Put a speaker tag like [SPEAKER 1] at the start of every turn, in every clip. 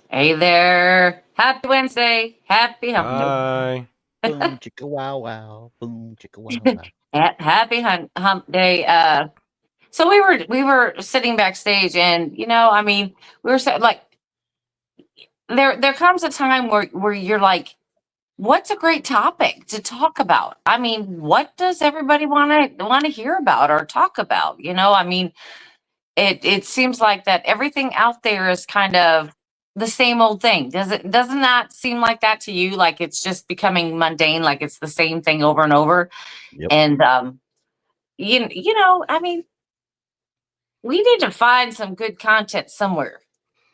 [SPEAKER 1] Hey there. Happy Wednesday. Happy hump. Nope.
[SPEAKER 2] Hi.
[SPEAKER 3] Boom, chicka wow wow. Boom, chicka wow wow.
[SPEAKER 1] Happy hump day. So we were sitting backstage, and I mean, we were like, there comes a time where you're like, what's a great topic to talk about? I mean, what does everybody want to hear about or talk about? I mean, it seems like that everything out there is kind of the same old thing. Doesn't that seem like that to you? Like it's just becoming mundane, like it's the same thing over and over.
[SPEAKER 3] Yep.
[SPEAKER 1] And I mean, we need to find some good content somewhere.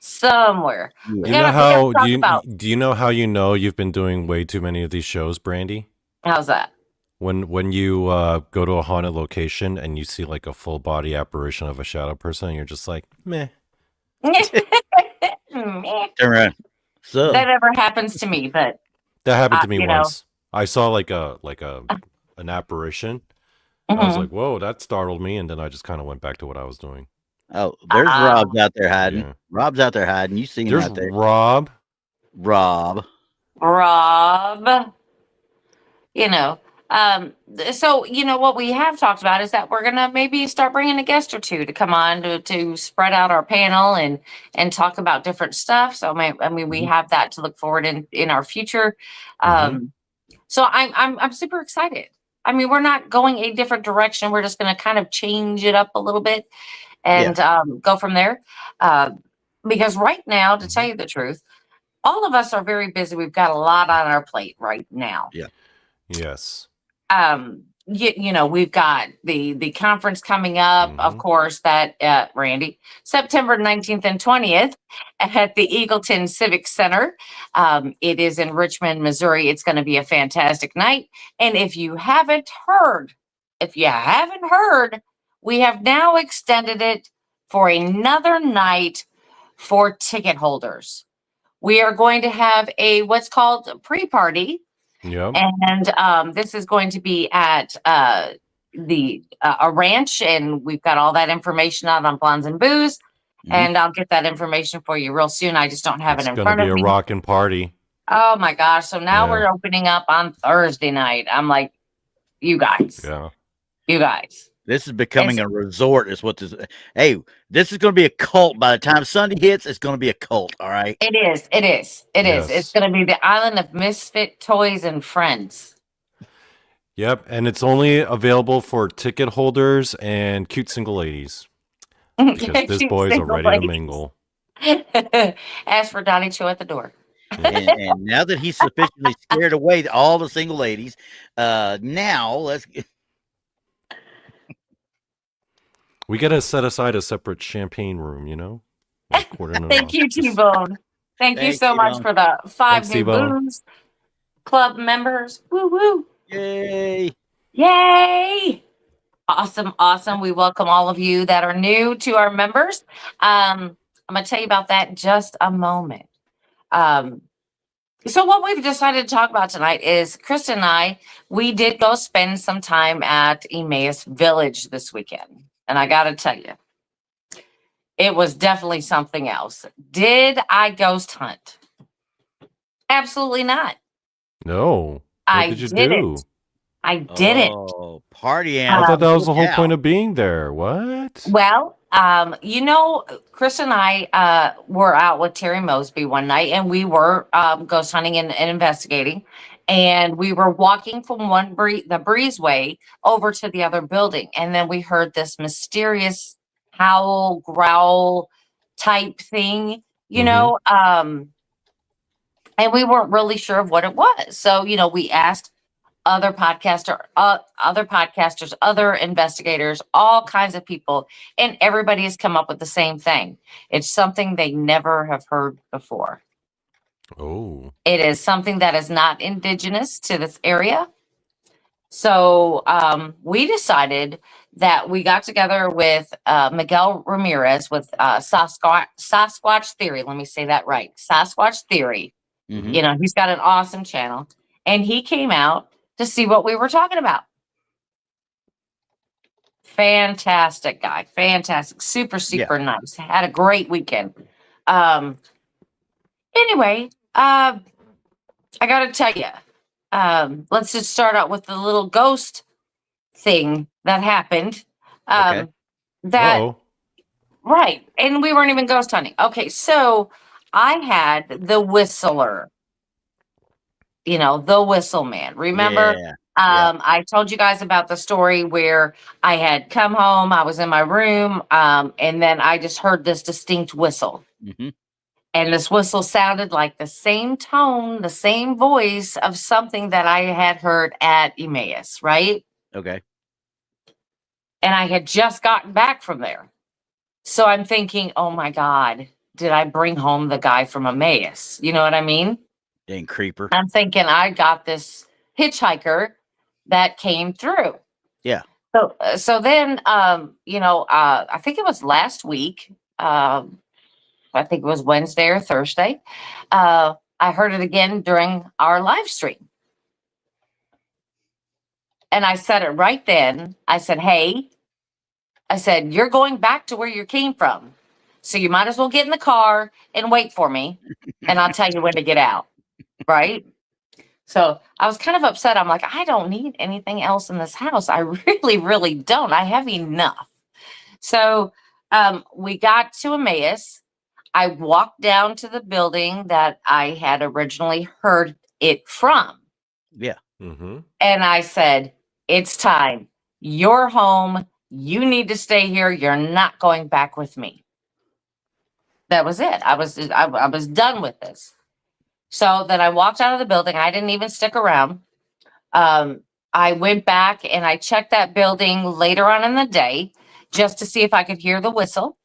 [SPEAKER 1] Somewhere. We
[SPEAKER 2] You know
[SPEAKER 1] gotta
[SPEAKER 2] how
[SPEAKER 1] talk about.
[SPEAKER 2] do you know how you know you've been doing way too many of these shows, Brandy?
[SPEAKER 1] How's that?
[SPEAKER 2] When you go to a haunted location and you see like a full body apparition of a shadow person, and you're just like, meh.
[SPEAKER 1] Meh.
[SPEAKER 3] Turn around. So
[SPEAKER 1] That never happens to me, but
[SPEAKER 2] That happened to me
[SPEAKER 1] you know.
[SPEAKER 2] once. I saw like an apparition. I was
[SPEAKER 1] Mhm.
[SPEAKER 2] like, whoa, that startled me, and then I just kind of went back to what I was doing.
[SPEAKER 3] there's
[SPEAKER 1] Ah,
[SPEAKER 3] Rob's out there hiding.
[SPEAKER 2] Yeah.
[SPEAKER 3] Rob's out there hiding. You see him
[SPEAKER 2] There's
[SPEAKER 3] out there.
[SPEAKER 2] Rob.
[SPEAKER 3] Rob.
[SPEAKER 1] Rob. you know so what we have talked about is that we're gonna maybe start bringing a guest or two to come on to spread out our panel and talk about different stuff. So I mean we
[SPEAKER 3] Mhm.
[SPEAKER 1] have that to look forward in our future.
[SPEAKER 2] Mm-hmm.
[SPEAKER 1] So I'm super excited. I mean, we're not going a different direction, we're just going to kind of change it up a little bit and go from there. uh, because right now, to tell
[SPEAKER 2] Mm-hmm.
[SPEAKER 1] you the truth, all of us are very busy. We've got a lot on our plate right now.
[SPEAKER 3] Yeah.
[SPEAKER 2] Yes.
[SPEAKER 1] We've got the conference coming up, of
[SPEAKER 2] Mm-hmm.
[SPEAKER 1] course, that Randy, September 19th and 20th at the Eagleton Civic Center. It is in Richmond, Missouri. It's going to be a fantastic night. And if you haven't heard, we have now extended it for another night for ticket holders. We are going to have a what's called a pre-party,
[SPEAKER 2] Yep.
[SPEAKER 1] and this is going to be at the a ranch, and we've got all that information out on Blondes and Booze,
[SPEAKER 3] Mhm.
[SPEAKER 1] and I'll get that information for you real soon. I just don't have it
[SPEAKER 2] It's
[SPEAKER 1] in
[SPEAKER 2] gonna
[SPEAKER 1] front
[SPEAKER 2] be
[SPEAKER 1] of
[SPEAKER 2] a
[SPEAKER 1] me.
[SPEAKER 2] rockin' party.
[SPEAKER 1] Oh my gosh! So now
[SPEAKER 2] Yeah.
[SPEAKER 1] we're opening up on Thursday night. I'm like, you guys,
[SPEAKER 2] Yeah.
[SPEAKER 1] you guys.
[SPEAKER 3] This is becoming
[SPEAKER 1] It's,
[SPEAKER 3] a resort, is what this. Hey, this is going to be a cult. By the time Sunday hits, it's going to be a cult. All right.
[SPEAKER 1] it is. It is. It is. It's
[SPEAKER 2] Yes.
[SPEAKER 1] going to be the island of misfit toys and friends.
[SPEAKER 2] Yep. And it's only available for ticket holders and cute single ladies because this
[SPEAKER 1] Cute
[SPEAKER 2] boys are
[SPEAKER 1] single
[SPEAKER 2] ready to
[SPEAKER 1] ladies.
[SPEAKER 2] mingle.
[SPEAKER 1] Ask for Donny Cho at the door.
[SPEAKER 3] And now that he's sufficiently scared away all the single ladies, now let's.
[SPEAKER 2] We gotta set aside a separate champagne room, you know? Like quartering it
[SPEAKER 1] Thank
[SPEAKER 2] off.
[SPEAKER 1] you, T-Bone. Thank you
[SPEAKER 3] Thanks,
[SPEAKER 1] so much
[SPEAKER 3] T-Bone.
[SPEAKER 1] for the 5
[SPEAKER 2] Thanks,
[SPEAKER 1] new
[SPEAKER 2] T-Bone.
[SPEAKER 1] Booze Club members. Woo woo.
[SPEAKER 3] Yay!
[SPEAKER 1] Yay. Awesome, awesome. We welcome all of you that are new to our members. I'm going to tell you about that in just a moment. So what we've decided to talk about tonight is Krista and I, we did go spend some time at Emmaus Village this weekend. And I got to tell you, it was definitely something else. Did I ghost hunt? Absolutely not.
[SPEAKER 2] No. What
[SPEAKER 1] I
[SPEAKER 2] did you
[SPEAKER 1] didn't.
[SPEAKER 2] do?
[SPEAKER 1] I didn't.
[SPEAKER 3] Oh, party
[SPEAKER 2] I
[SPEAKER 3] animal!
[SPEAKER 2] thought that was the
[SPEAKER 3] Look
[SPEAKER 2] whole
[SPEAKER 3] out.
[SPEAKER 2] point of being there. What?
[SPEAKER 1] Well, Chris and I were out with Terry Mosby one night, and we were ghost hunting and investigating. And we were walking from the breezeway over to the other building, and then we heard this mysterious howl, growl type thing,
[SPEAKER 2] Mm-hmm.
[SPEAKER 1] and we weren't really sure of what it was. So, we asked other podcasters, other investigators, all kinds of people, and everybody has come up with the same thing. It's something they never have heard before.
[SPEAKER 2] Oh.
[SPEAKER 1] It is something that is not indigenous to this area. So we decided that we got together with Miguel Ramirez with Sasquatch Theory. Let me say that right. Sasquatch Theory.
[SPEAKER 3] Mhm.
[SPEAKER 1] He's got an awesome channel. And he came out to see what we were talking about. Fantastic guy. Fantastic. Super,
[SPEAKER 3] Yeah.
[SPEAKER 1] super nice. Had a great weekend. Um, Anyway, I got to tell you, let's just start out with the little ghost thing that happened.
[SPEAKER 3] Okay.
[SPEAKER 1] That
[SPEAKER 2] Uh-oh.
[SPEAKER 1] right, and we weren't even ghost hunting. Okay, so I had the whistler, the whistle man. Remember?
[SPEAKER 3] Yeah. Yeah.
[SPEAKER 1] I told you guys about the story where I had come home, I was in my room, and then I just heard this distinct whistle.
[SPEAKER 3] Mm-hmm.
[SPEAKER 1] And this whistle sounded like the same tone, the same voice of something that I had heard at Emmaus, right?
[SPEAKER 3] Okay.
[SPEAKER 1] And I had just gotten back from there. So I'm thinking, oh my God, did I bring home the guy from Emmaus? You know what I mean?
[SPEAKER 3] Dang creeper.
[SPEAKER 1] I'm thinking I got this hitchhiker that came through.
[SPEAKER 3] Yeah.
[SPEAKER 1] So then, I think it was last week. I think it was Wednesday or Thursday. I heard it again during our live stream. And I said it right then. I said, hey, you're going back to where you came from. So you might as well get in the car and wait for me. And I'll tell you when to get out. Right? So I was kind of upset. I'm like, I don't need anything else in this house. I really, really don't. I have enough. So we got to Emmaus. I walked down to the building that I had originally heard it from.
[SPEAKER 3] Yeah.
[SPEAKER 2] Mm-hmm.
[SPEAKER 1] And I said, it's time. You're home. You need to stay here. You're not going back with me. That was it. I was done with this. So then I walked out of the building. I didn't even stick around. I went back and I checked that building later on in the day just to see if I could hear the whistle.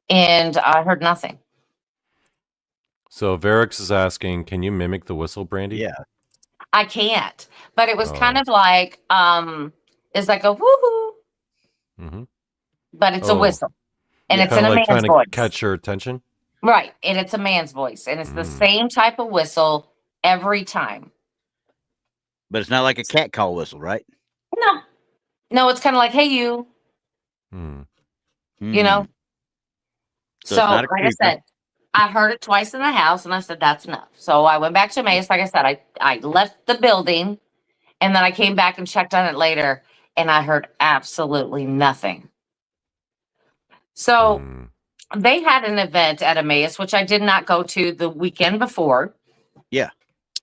[SPEAKER 1] And I heard nothing.
[SPEAKER 2] So Varix is asking, can you mimic the whistle, Brandi?
[SPEAKER 3] Yeah.
[SPEAKER 1] I can't. But it was kind
[SPEAKER 2] Oh.
[SPEAKER 1] of like, it's like a woohoo,
[SPEAKER 2] Mm-hmm.
[SPEAKER 1] but it's a
[SPEAKER 2] Oh.
[SPEAKER 1] whistle. And
[SPEAKER 3] Yeah.
[SPEAKER 1] it's in
[SPEAKER 2] Kind
[SPEAKER 1] a
[SPEAKER 2] of like
[SPEAKER 1] man's
[SPEAKER 2] trying
[SPEAKER 1] voice.
[SPEAKER 2] to catch your attention?
[SPEAKER 1] Right. And it's a man's voice. And it's the same type of whistle every time.
[SPEAKER 3] But it's not like a cat call whistle, right?
[SPEAKER 1] No, it's kind of like, hey, you, you know?
[SPEAKER 3] So
[SPEAKER 1] So
[SPEAKER 3] it's not a
[SPEAKER 1] like I
[SPEAKER 3] creeper.
[SPEAKER 1] said, I heard it twice in the house and I said, that's enough. So I went back to Emmaus. Like I said, I left the building and then I came back and checked on it later and I heard absolutely nothing. So they had an event at Emmaus, which I did not go to the weekend before.
[SPEAKER 3] Yeah.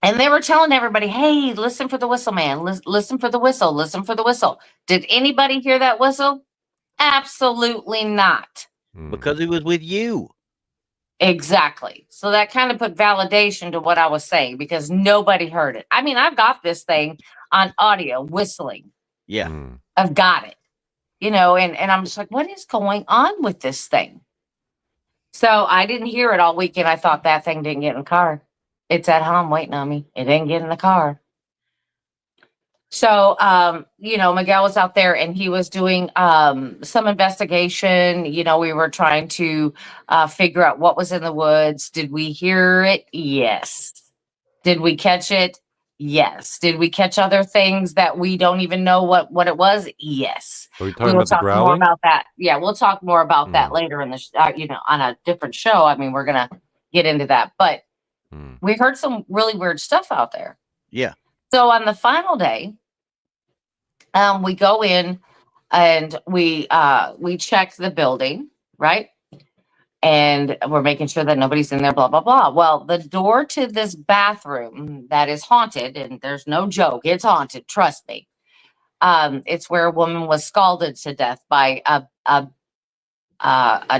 [SPEAKER 1] And they were telling everybody, hey, listen for the whistle, man. Listen for the whistle. Listen for the whistle. Did anybody hear that whistle? Absolutely not.
[SPEAKER 3] Because he was with you.
[SPEAKER 1] Exactly. So that kind of put validation to what I was saying because nobody heard it. I mean, I've got this thing on audio whistling.
[SPEAKER 3] Yeah.
[SPEAKER 1] I've got it, and I'm just like, what is going on with this thing? So I didn't hear it all weekend. I thought that thing didn't get in the car. It's at home waiting on me. It didn't get in the car. So, Miguel was out there and he was doing some investigation. We were trying to figure out what was in the woods. Did we hear it? Yes. Did we catch it? Yes. Did we catch other things that we don't even know what it was? Yes.
[SPEAKER 2] Are we talking about the growling?
[SPEAKER 1] More about that. Yeah, we'll talk more about that later in the, on a different show. I mean, we're going to get into that. But we heard some really weird stuff out there.
[SPEAKER 3] Yeah.
[SPEAKER 1] So on the final day, we go in and we check the building, right? And we're making sure that nobody's in there, blah, blah, blah. Well, the door to this bathroom that is haunted, and there's no joke, it's haunted, trust me. It's where a woman was scalded to death by a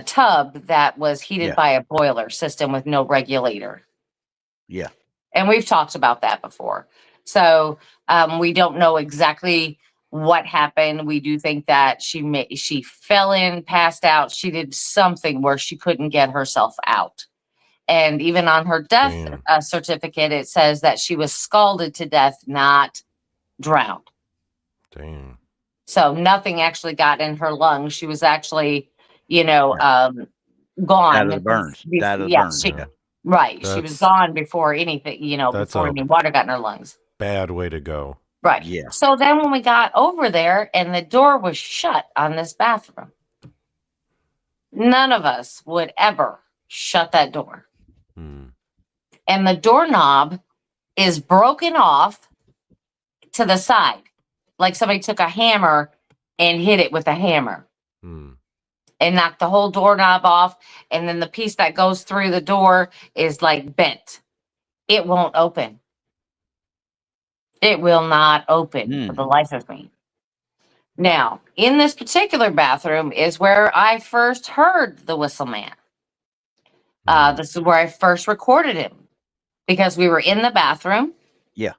[SPEAKER 1] tub that was heated by a boiler system with no regulator.
[SPEAKER 3] Yeah.
[SPEAKER 1] And we've talked about that before. So we don't know exactly what happened. We do think that she fell in, passed out. She did something where she couldn't get herself out. And even on her death certificate, it says that she was scalded to death, not drowned.
[SPEAKER 2] Damn.
[SPEAKER 1] So nothing actually got in her lungs. She was actually, gone.
[SPEAKER 3] Out of the burns. Out of the burns.
[SPEAKER 1] Right. She was gone before anything, before any water got in her lungs.
[SPEAKER 2] Bad way to go.
[SPEAKER 1] Right.
[SPEAKER 3] Yeah.
[SPEAKER 1] So then when we got over there and the door was shut on this bathroom, none of us would ever shut that door. and the doorknob is broken off to the side, like somebody took a hammer and hit it with a hammer and knocked the whole doorknob off. And then the piece that goes through the door is like bent. It won't open. It will not open for the life of me. Now, in this particular bathroom is where I first heard the whistle man. This is where I first recorded him because we were in the bathroom.
[SPEAKER 3] Yeah.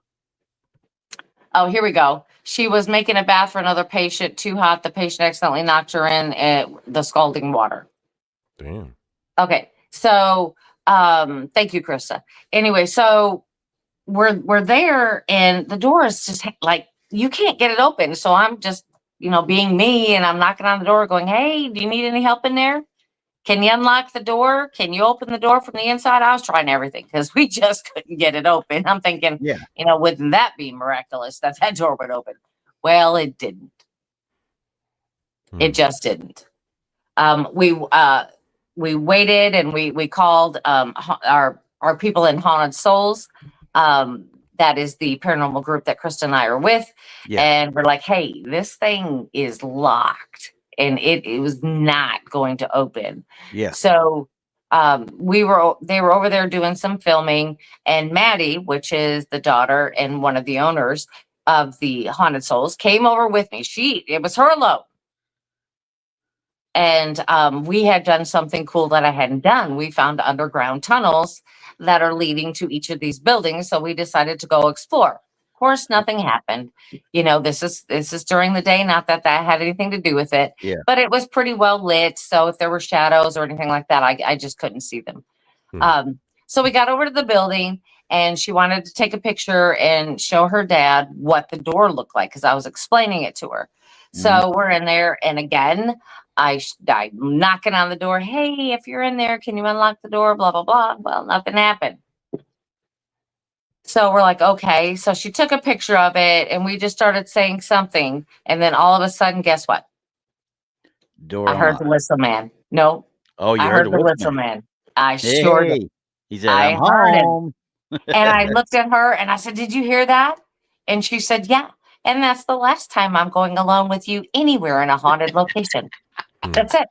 [SPEAKER 1] Oh, here we go. She was making a bath for another patient too hot. The patient accidentally knocked her in the scalding water.
[SPEAKER 2] Damn.
[SPEAKER 1] Okay. So, thank you, Krista. Anyway, so we're there and the door is just like, you can't get it open. So I'm just, being me, and I'm knocking on the door going, hey, do you need any help in there? Can you unlock the door? Can you open the door from the inside? I was trying everything because we just couldn't get it open. I'm thinking, wouldn't that be miraculous that door would open? Well, it didn't. It just didn't. We waited and we called our people in Haunted Souls. That is the paranormal group that Krista and I are with. Yeah. And we're like, hey, this thing is locked and it was not going to open. Yeah. So they were over there doing some filming, and Maddie, which is the daughter and one of the owners of the Haunted Souls, came over with me. It was her alone. And we had done something cool that I hadn't done. We found underground tunnels that are leading to each of these buildings. So we decided to go explore. Of course, nothing happened. This is during the day, not that had anything to do with it. Yeah. But it was pretty well lit. So if there were shadows or anything like that, I just couldn't see them. So we got over to the building, and she wanted to take a picture and show her dad what the door looked like because I was explaining it to her. So we're in there, and again, I'm knocking on the door. Hey, if you're in there, can you unlock the door? Blah, blah, blah. Well, nothing happened. So we're like, okay. So she took a picture of it, and we just started saying something. And then all of a sudden, guess what? I heard the whistle man. No.
[SPEAKER 3] Oh,
[SPEAKER 1] I heard the whistle man. I sure did.
[SPEAKER 3] He said, I'm home.
[SPEAKER 1] And I looked at her, and I said, did you hear that? And she said, yeah. And that's the last time I'm going alone with you anywhere in a haunted location. That's it.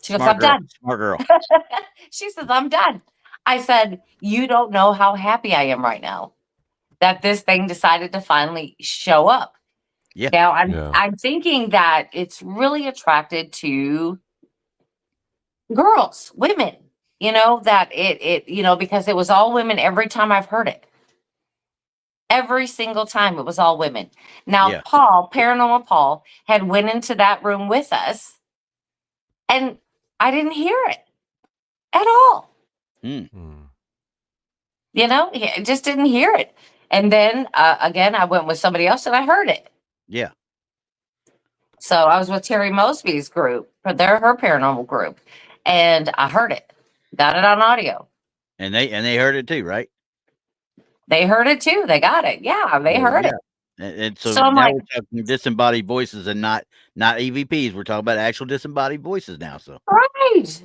[SPEAKER 1] She goes, I'm done.
[SPEAKER 3] Smart girl.
[SPEAKER 1] She says, I'm done. I said, you don't know how happy I am right now that this thing decided to finally show up. Yeah. Now I'm thinking that it's really attracted to girls, women, that it because it was all women every time I've heard it. Every single time it was all women. Now, Paul, Paranormal Paul, had went into that room with us, and I didn't hear it at all. He just didn't hear it. And then, again, I went with somebody else, and I heard it.
[SPEAKER 3] Yeah.
[SPEAKER 1] So I was with Terry Mosby's group, they're her paranormal group, and I heard it. Got it on audio.
[SPEAKER 3] And they heard it too, right?
[SPEAKER 1] They heard it too. They got it. Yeah, they heard it.
[SPEAKER 3] And so now we're talking disembodied voices and not EVPs. We're talking about actual disembodied voices now. So
[SPEAKER 1] right.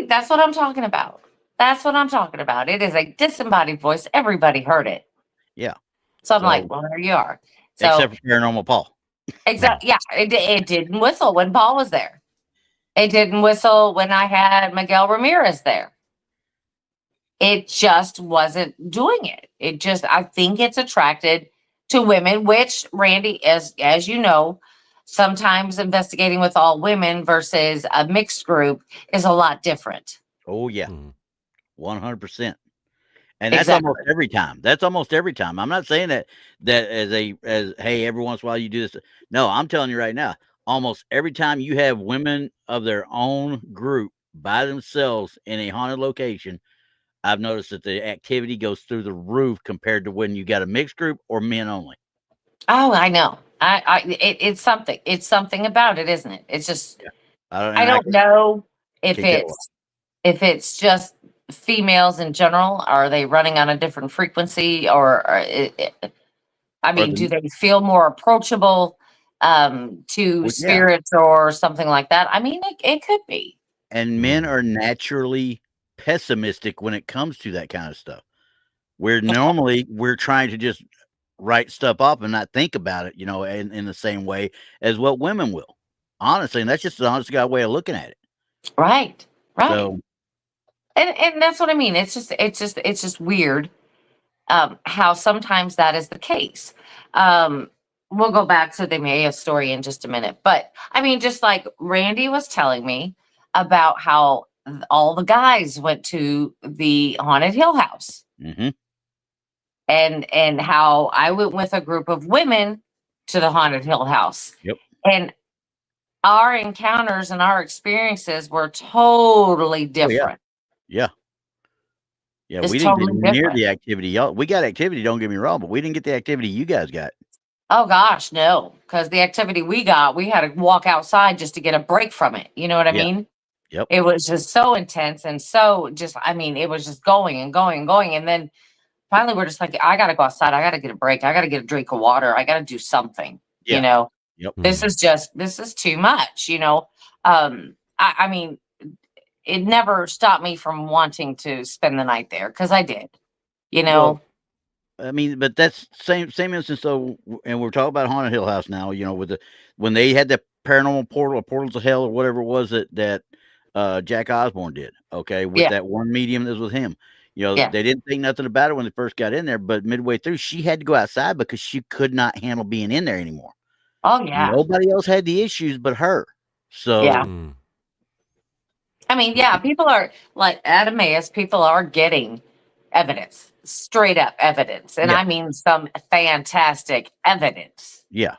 [SPEAKER 1] That's what I'm talking about. It is a disembodied voice. Everybody heard it.
[SPEAKER 3] Yeah.
[SPEAKER 1] So I'm like, well, there you are. So,
[SPEAKER 3] except for Paranormal Paul.
[SPEAKER 1] Exactly. Yeah. It didn't whistle when Paul was there. It didn't whistle when I had Miguel Ramirez there. It just wasn't doing it. I think it's attracted to women, which Randy, as you know, sometimes investigating with all women versus a mixed group is a lot different.
[SPEAKER 3] Oh yeah. 100%. And that's almost every time. I'm not saying that as hey, every once in a while you do this. No, I'm telling you right now, almost every time you have women of their own group by themselves in a haunted location, I've noticed that the activity goes through the roof compared to when you got a mixed group or men only.
[SPEAKER 1] Oh, I know. It's something. It's something about it, isn't it? It's just I don't know if it's just females in general. Are they running on a different frequency, or do they feel more approachable to spirits or something like that? I mean, it could be.
[SPEAKER 3] And men are naturally pessimistic when it comes to that kind of stuff. Where normally we're trying to just write stuff up and not think about it, in the same way as what women will. Honestly, and that's just the honest God way of looking at it.
[SPEAKER 1] Right.
[SPEAKER 3] So,
[SPEAKER 1] And that's what I mean. It's just weird how sometimes that is the case. We'll go back to the Maya story in just a minute. But I mean, just like Randy was telling me about how all the guys went to the haunted hill house.
[SPEAKER 3] mm-hmm.
[SPEAKER 1] And how I went with a group of women to the haunted hill house.
[SPEAKER 3] Yep.
[SPEAKER 1] And our encounters and our experiences were totally different.
[SPEAKER 3] Yeah. Yeah,
[SPEAKER 1] Just
[SPEAKER 3] we didn't
[SPEAKER 1] totally
[SPEAKER 3] get near
[SPEAKER 1] different.
[SPEAKER 3] the activity. Y'all, we got activity, don't get me wrong, but we didn't get the activity you guys got.
[SPEAKER 1] Oh gosh, no. Because the activity we got, we had to walk outside just to get a break from it. You know what I
[SPEAKER 3] Yeah.
[SPEAKER 1] mean?
[SPEAKER 3] Yep.
[SPEAKER 1] It was just so intense and so just, I mean, it was just going and going and going. And then finally we're just like, I gotta go outside. I gotta get a break. I gotta get a drink of water. I gotta do something.
[SPEAKER 3] Yeah.
[SPEAKER 1] You know?
[SPEAKER 3] Yep.
[SPEAKER 1] This is too much, I mean, it never stopped me from wanting to spend the night there because I did,
[SPEAKER 3] Well, I mean, but that's same instance though, and we're talking about Haunted Hill House now, when they had the paranormal portal or portals of hell or whatever it was that Jack Osborne did, okay, with that one medium that was with him. They didn't think nothing about it when they first got in there, but midway through, she had to go outside because she could not handle being in there anymore.
[SPEAKER 1] Oh yeah.
[SPEAKER 3] Nobody else had the issues but her. So
[SPEAKER 1] yeah. I mean, yeah, people are like at Emmaus, people are getting evidence, straight up evidence. And I mean some fantastic evidence.
[SPEAKER 3] Yeah.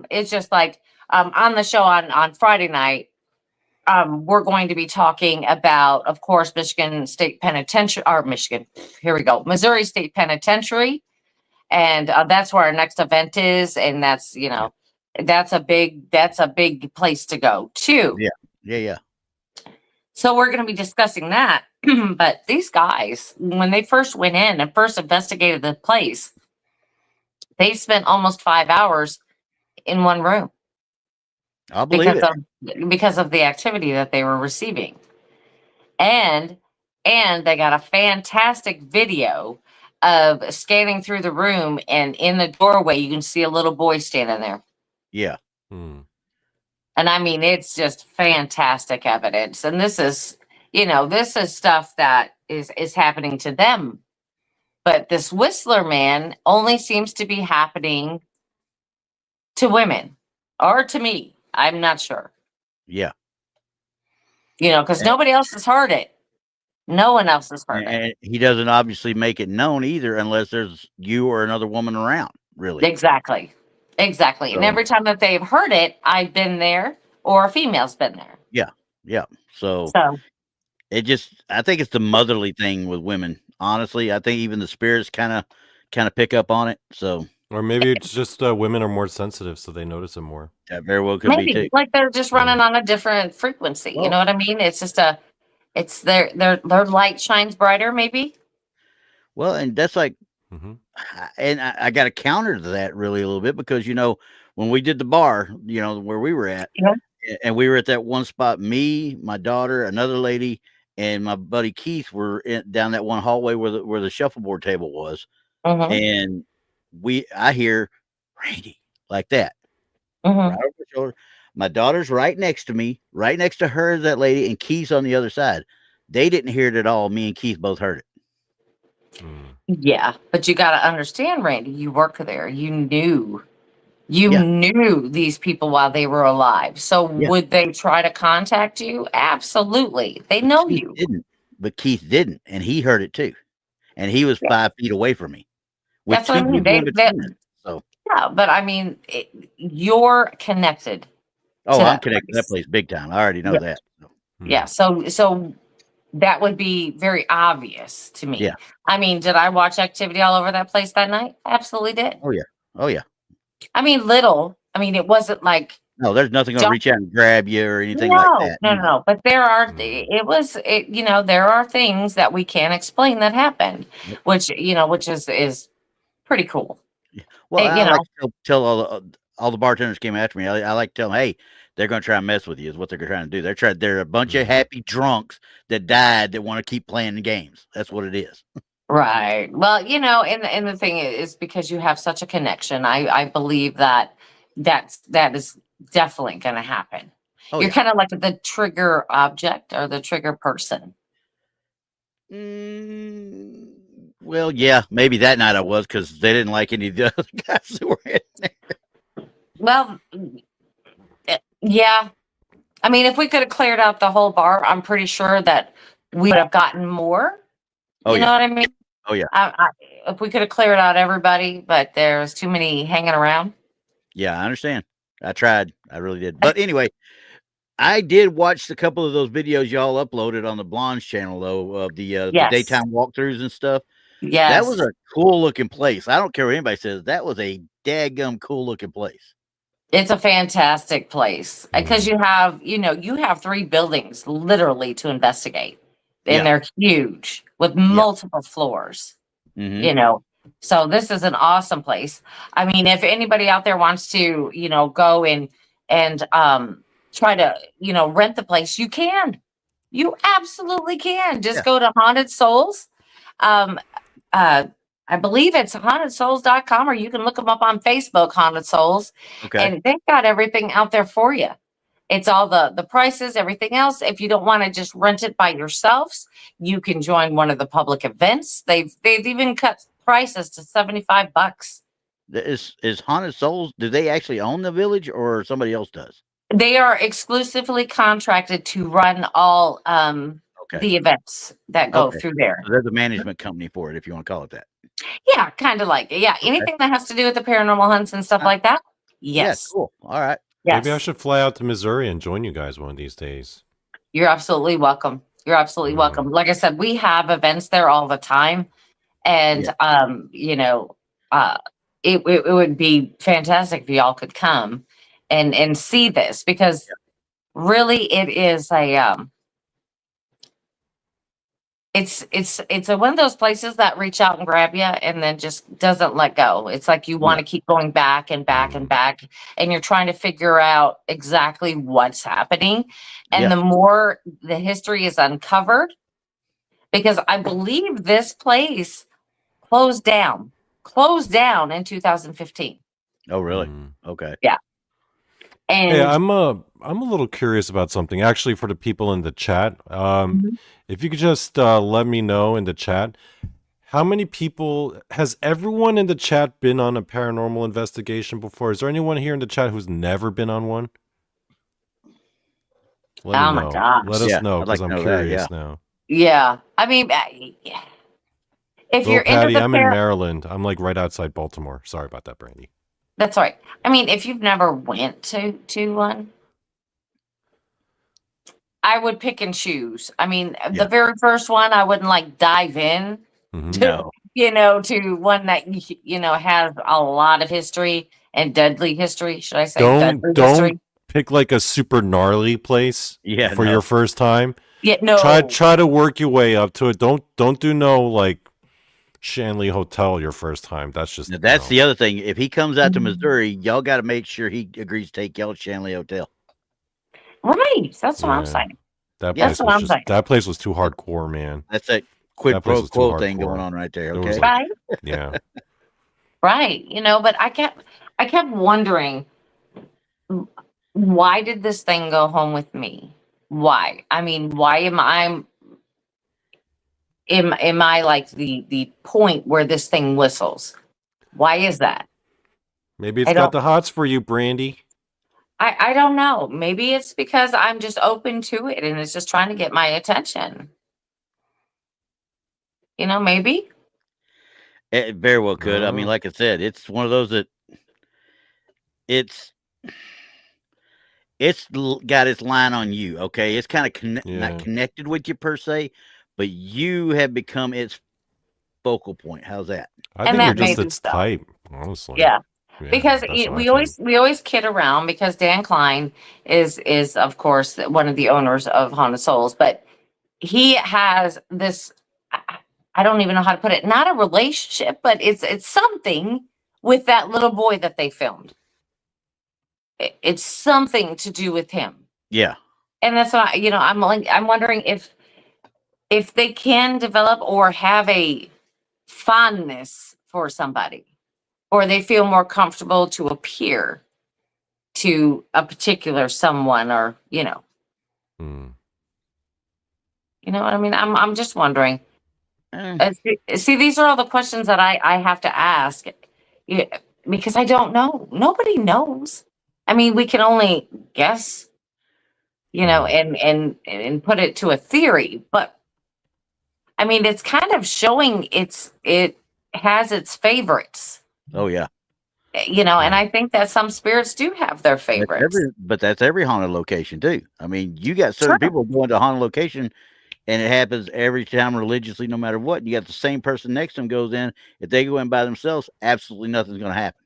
[SPEAKER 1] It's just like on the show on Friday night, we're going to be talking about, of course, Michigan State Penitentiary, or Missouri State Penitentiary. And that's where our next event is. And that's, that's a big place to go too.
[SPEAKER 3] Yeah.
[SPEAKER 1] So we're going to be discussing that. But these guys, when they first went in and first investigated the place, they spent almost 5 hours in one room.
[SPEAKER 3] I believe
[SPEAKER 1] because of the activity that they were receiving. And they got a fantastic video of scanning through the room, and in the doorway you can see a little boy standing there.
[SPEAKER 3] Yeah.
[SPEAKER 1] And I mean, it's just fantastic evidence. And this is, this is stuff that is happening to them. But this Whistler man only seems to be happening to women or to me. I'm not sure.
[SPEAKER 3] Yeah.
[SPEAKER 1] Because nobody else has heard it. No one else has heard it.
[SPEAKER 3] And he doesn't obviously make it known either unless there's you or another woman around, really.
[SPEAKER 1] Exactly. So, and every time that they've heard it, I've been there or a female's been there.
[SPEAKER 3] Yeah. So I think it's the motherly thing with women. Honestly, I think even the spirits kind of pick up on it. So,
[SPEAKER 2] or maybe it's just women are more sensitive, so they notice it more.
[SPEAKER 3] That very well could be too.
[SPEAKER 1] Like they're just running on a different frequency. You know what I mean? It's just it's their light shines brighter, maybe.
[SPEAKER 3] Well, and that's like, and I got a counter to that really a little bit because when we did the bar, where we were at, and we were at that one spot, me, my daughter, another lady, and my buddy Keith were down that one hallway where the shuffleboard table was, and I hear Randy like that, right over the shoulder. My daughter's right next to me, right next to her, that lady, and Keith's on the other side. They didn't hear it at all. Me and Keith both heard it.
[SPEAKER 1] Yeah, but you got to understand, Randy, you work there. You knew these people while they were alive. So would they try to contact you? Absolutely. They know
[SPEAKER 3] Keith
[SPEAKER 1] you.
[SPEAKER 3] Didn't, but Keith didn't, and he heard it too. And he was 5 feet away from me.
[SPEAKER 1] That's what I mean. Yeah, but I mean, you're connected.
[SPEAKER 3] Oh, I'm connected to that place big time. I already know that. So.
[SPEAKER 1] Yeah, so that would be very obvious to me.
[SPEAKER 3] Yeah.
[SPEAKER 1] I mean, did I watch activity all over that place that night? Absolutely did.
[SPEAKER 3] Oh yeah.
[SPEAKER 1] I mean, little. I mean, it wasn't like
[SPEAKER 3] no. There's nothing going to reach out and grab you or anything like that.
[SPEAKER 1] No. But there are. There are things that we can't explain that happened, which is pretty cool.
[SPEAKER 3] Well, I like to tell all the bartenders came after me. I like to tell them, hey, they're going to try and mess with you is what they're trying to do. They're a bunch of happy drunks that died that want to keep playing the games. That's what it is.
[SPEAKER 1] Right. Well, and the thing is because you have such a connection, I believe that that is definitely going to happen.
[SPEAKER 3] Oh
[SPEAKER 1] You're
[SPEAKER 3] yeah.
[SPEAKER 1] kind of like the trigger object or the trigger person.
[SPEAKER 3] Mm, well, yeah, maybe that night I was because they didn't like any of the other guys who were in there.
[SPEAKER 1] Well, yeah. I mean, if we could have cleared out the whole bar, I'm pretty sure that we would have gotten more.
[SPEAKER 3] Oh
[SPEAKER 1] You know
[SPEAKER 3] yeah.
[SPEAKER 1] what I mean?
[SPEAKER 3] Oh yeah.
[SPEAKER 1] If we could have cleared out everybody, but there's too many hanging around.
[SPEAKER 3] Yeah, I understand. I tried. I really did. But anyway, I did watch a couple of those videos y'all uploaded on the Blondes channel, though, of the
[SPEAKER 1] Yes.
[SPEAKER 3] daytime walkthroughs and stuff.
[SPEAKER 1] Yes.
[SPEAKER 3] That was a cool looking place. I don't care what anybody says. That was a daggum cool looking place.
[SPEAKER 1] It's a fantastic place because you have 3 buildings literally to investigate, and
[SPEAKER 3] Yeah.
[SPEAKER 1] they're huge with multiple floors.
[SPEAKER 3] Mhm.
[SPEAKER 1] So this is an awesome place. I mean, if anybody out there wants to, go and try to, rent the place, you can. You absolutely can. Just
[SPEAKER 3] Yeah.
[SPEAKER 1] go to Haunted Souls. I believe it's hauntedsouls.com, or you can look them up on Facebook, Haunted Souls.
[SPEAKER 3] Okay.
[SPEAKER 1] And they've got everything out there for you. It's all the prices, everything else. If you don't want to just rent it by yourselves, you can join one of the public events. They've even cut prices to $75.
[SPEAKER 3] Is Haunted Souls, do they actually own the village or somebody else does?
[SPEAKER 1] They are exclusively contracted to run all
[SPEAKER 3] Okay.
[SPEAKER 1] the events that go
[SPEAKER 3] Okay.
[SPEAKER 1] through there.
[SPEAKER 3] So they're the management company for it, if you want to call it that.
[SPEAKER 1] Yeah, kind of like it. Yeah, anything that has to do with the paranormal hunts and stuff like that.
[SPEAKER 3] Yeah,
[SPEAKER 1] Yes.
[SPEAKER 3] cool. All right.
[SPEAKER 2] Maybe I
[SPEAKER 1] Yes.
[SPEAKER 2] should fly out to Missouri and join you guys one of these days.
[SPEAKER 1] You're absolutely welcome. You're absolutely welcome. Like I said, we have events there all the time. And it would be fantastic if y'all could come and see this, because really it is it's one of those places that reach out and grab you and then just doesn't let go. It's like you want to keep going back and back and back, and you're trying to figure out exactly what's happening. And the more the history is uncovered, because I believe this place closed down in 2015.
[SPEAKER 3] Oh, really? Okay.
[SPEAKER 1] Yeah. And
[SPEAKER 2] Hey, I'm a little curious about something. Actually, for the people in the chat, if you could just let me know in the chat, how many people has everyone in the chat been on a paranormal investigation before? Is there anyone here in the chat who's never been on one? Let me know.
[SPEAKER 1] my gosh.
[SPEAKER 2] Let us know,
[SPEAKER 3] I'd like
[SPEAKER 2] because
[SPEAKER 3] to
[SPEAKER 2] I'm
[SPEAKER 3] know
[SPEAKER 2] curious
[SPEAKER 3] that,
[SPEAKER 2] now.
[SPEAKER 1] Yeah. I mean, if
[SPEAKER 2] Well,
[SPEAKER 1] you're
[SPEAKER 2] Patty,
[SPEAKER 1] into
[SPEAKER 2] I'm in Maryland. I'm like right outside Baltimore. Sorry about that, Brandi.
[SPEAKER 1] That's right. I mean, if you've never went to one, I would pick and choose. I mean, the very first one, I wouldn't like dive in to, to one that, has a lot of history and deadly history. Should I say deadly history?
[SPEAKER 2] Don't pick like a super gnarly place for your first time.
[SPEAKER 1] Yeah, no.
[SPEAKER 2] Try to work your way up to it. Don't do no like Shanley Hotel your first time. That's just
[SPEAKER 3] that's the other thing. If he comes out to Missouri, y'all got to make sure he agrees to take y'all to Shanley Hotel.
[SPEAKER 1] Right. That's what I'm saying.
[SPEAKER 2] That place was too hardcore, man.
[SPEAKER 3] That's that quid pro quo thing going on right there. Okay.
[SPEAKER 1] Right.
[SPEAKER 2] Yeah.
[SPEAKER 1] Right. But I kept wondering, why did this thing go home with me? Why? I mean, why am I like the point where this thing whistles? Why is that?
[SPEAKER 2] Maybe it's got the hots for you, Brandi.
[SPEAKER 1] I don't know. Maybe it's because I'm just open to it and it's just trying to get my attention. Maybe.
[SPEAKER 3] It very well could. I mean, like I said, it's one of those that it's got its line on you. Okay. It's kind of not connected with you per se, but you have become its focal point. How's that?
[SPEAKER 2] I think you're just its type, honestly.
[SPEAKER 1] Yeah. Because we always kid around, because Dan Klein is of course one of the owners of Haunted Souls, but he has this, I don't even know how to put it, not a relationship, but it's something with that little boy that they filmed. It's something to do with him.
[SPEAKER 3] Yeah.
[SPEAKER 1] And that's why, I'm wondering if they can develop or have a fondness for somebody, or they feel more comfortable to appear to a particular someone, or
[SPEAKER 2] Hmm.
[SPEAKER 1] you know what I mean? I'm just wondering.
[SPEAKER 3] Eh,
[SPEAKER 1] See, these are all the questions that I have to ask, yeah, because I don't know. Nobody knows. I mean, we can only guess,
[SPEAKER 2] Hmm.
[SPEAKER 1] and put it to a theory, but I mean, it's kind of showing it has its favorites,
[SPEAKER 3] oh yeah.
[SPEAKER 1] and
[SPEAKER 2] Hmm.
[SPEAKER 1] I think that some spirits do have their favorites.
[SPEAKER 3] That's every haunted location too. I mean, you got
[SPEAKER 1] Sure.
[SPEAKER 3] certain people going to a haunted location, and it happens every time religiously, no matter what. You got the same person next to them goes in. If they go in by themselves, absolutely nothing's going to happen.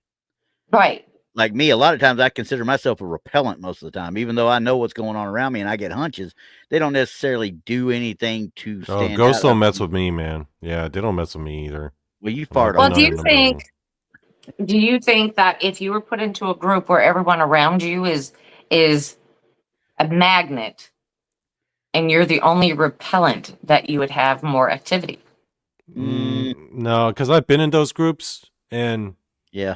[SPEAKER 1] Right.
[SPEAKER 3] Like me, a lot of times I consider myself a repellent most of the time, even though I know what's going on around me and I get hunches. They don't necessarily do anything to
[SPEAKER 2] Oh,
[SPEAKER 3] stand
[SPEAKER 2] ghosts
[SPEAKER 3] out.
[SPEAKER 2] don't mess with me, man. Yeah, they don't mess with me either.
[SPEAKER 3] Well, you
[SPEAKER 2] I've
[SPEAKER 3] fart
[SPEAKER 1] Well,
[SPEAKER 3] on
[SPEAKER 2] been
[SPEAKER 1] do
[SPEAKER 2] on
[SPEAKER 3] me.
[SPEAKER 2] a
[SPEAKER 1] you
[SPEAKER 2] number of them.
[SPEAKER 1] think that if you were put into a group where everyone around you is a magnet, and you're the only repellent, that you would have more activity?
[SPEAKER 2] No, because I've been in those groups, and
[SPEAKER 3] Yeah.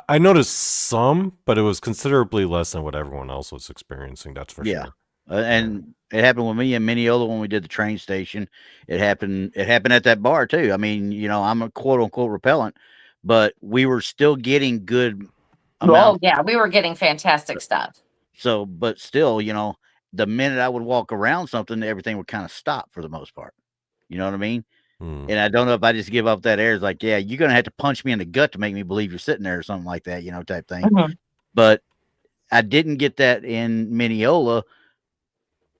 [SPEAKER 2] I noticed some, but it was considerably less than what everyone else was experiencing. That's for
[SPEAKER 3] Yeah.
[SPEAKER 2] sure.
[SPEAKER 3] And it happened with me in Mineola when we did the train station. It happened at that bar too. I mean, I'm a quote unquote repellent, but we were still getting good
[SPEAKER 1] Oh
[SPEAKER 3] amounts.
[SPEAKER 1] yeah, we were getting fantastic stuff.
[SPEAKER 3] So, but still, the minute I would walk around something, everything would kind of stop for the most part. You know what I mean?
[SPEAKER 2] Hmm.
[SPEAKER 3] And I don't know if I just give off that air. It's like, yeah, you're going to have to punch me in the gut to make me believe you're sitting there or something like that, type thing.
[SPEAKER 1] Mhm.
[SPEAKER 3] But I didn't get that in Mineola,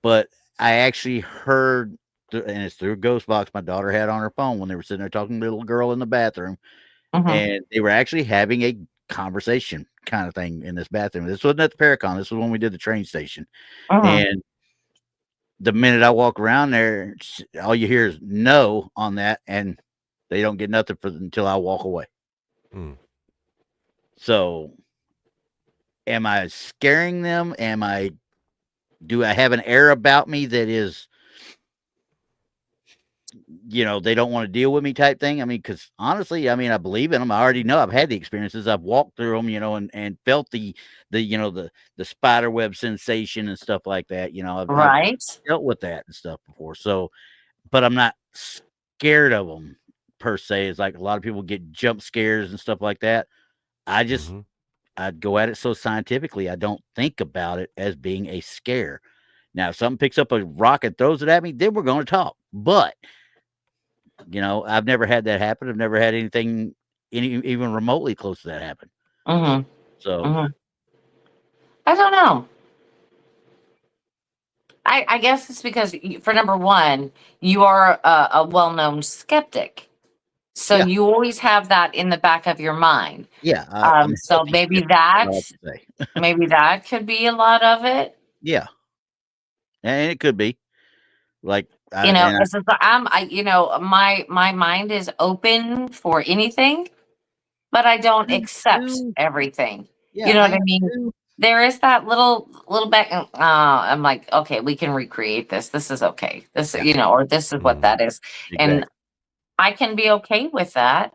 [SPEAKER 3] but I actually heard, and it's through a ghost box my daughter had on her phone when they were sitting there talking to the little girl in the bathroom,
[SPEAKER 1] Mhm.
[SPEAKER 3] and they were actually having a conversation kind of thing in this bathroom. This wasn't at the Paracon. This was when we did the train station.
[SPEAKER 1] Mhm.
[SPEAKER 3] And the minute I walk around there, all you hear is no on that, and they don't get nothing until I walk away.
[SPEAKER 2] Hmm.
[SPEAKER 3] So, am I scaring them? Do I have an air about me that is, they don't want to deal with me type thing? I mean, because honestly, I mean, I believe in them. I already know I've had the experiences. I've walked through them, and felt the spider web sensation and stuff like that. I've
[SPEAKER 1] Right.
[SPEAKER 3] dealt with that and stuff before. So, but I'm not scared of them per se. It's like a lot of people get jump scares and stuff like that.
[SPEAKER 2] Mhm.
[SPEAKER 3] I'd go at it so scientifically. I don't think about it as being a scare. Now, if something picks up a rock and throws it at me, then we're going to talk. But I've never had that happen. I've never had anything even remotely close to that happen.
[SPEAKER 1] Mhm.
[SPEAKER 3] So
[SPEAKER 1] Mhm. I don't know. I guess it's because, for number one, you are a well-known skeptic, so
[SPEAKER 3] yeah,
[SPEAKER 1] you always have that in the back of your mind.
[SPEAKER 3] yeah, I'm a
[SPEAKER 1] So
[SPEAKER 3] healthy
[SPEAKER 1] maybe
[SPEAKER 3] skeptic. That's all I have to say.
[SPEAKER 1] could be a lot of it.
[SPEAKER 3] Yeah, and it could be like
[SPEAKER 1] It's just, my mind is open for anything, but I don't
[SPEAKER 3] me
[SPEAKER 1] accept
[SPEAKER 3] too.
[SPEAKER 1] everything.
[SPEAKER 3] Yeah,
[SPEAKER 1] You know
[SPEAKER 3] I
[SPEAKER 1] what I
[SPEAKER 3] am
[SPEAKER 1] mean?
[SPEAKER 3] too.
[SPEAKER 1] There is that little back. I'm like, okay, we can recreate this. This is okay. This,
[SPEAKER 3] Yeah,
[SPEAKER 1] or this is what
[SPEAKER 2] Hmm.
[SPEAKER 1] that is, and
[SPEAKER 3] exactly.
[SPEAKER 1] I can be okay with that.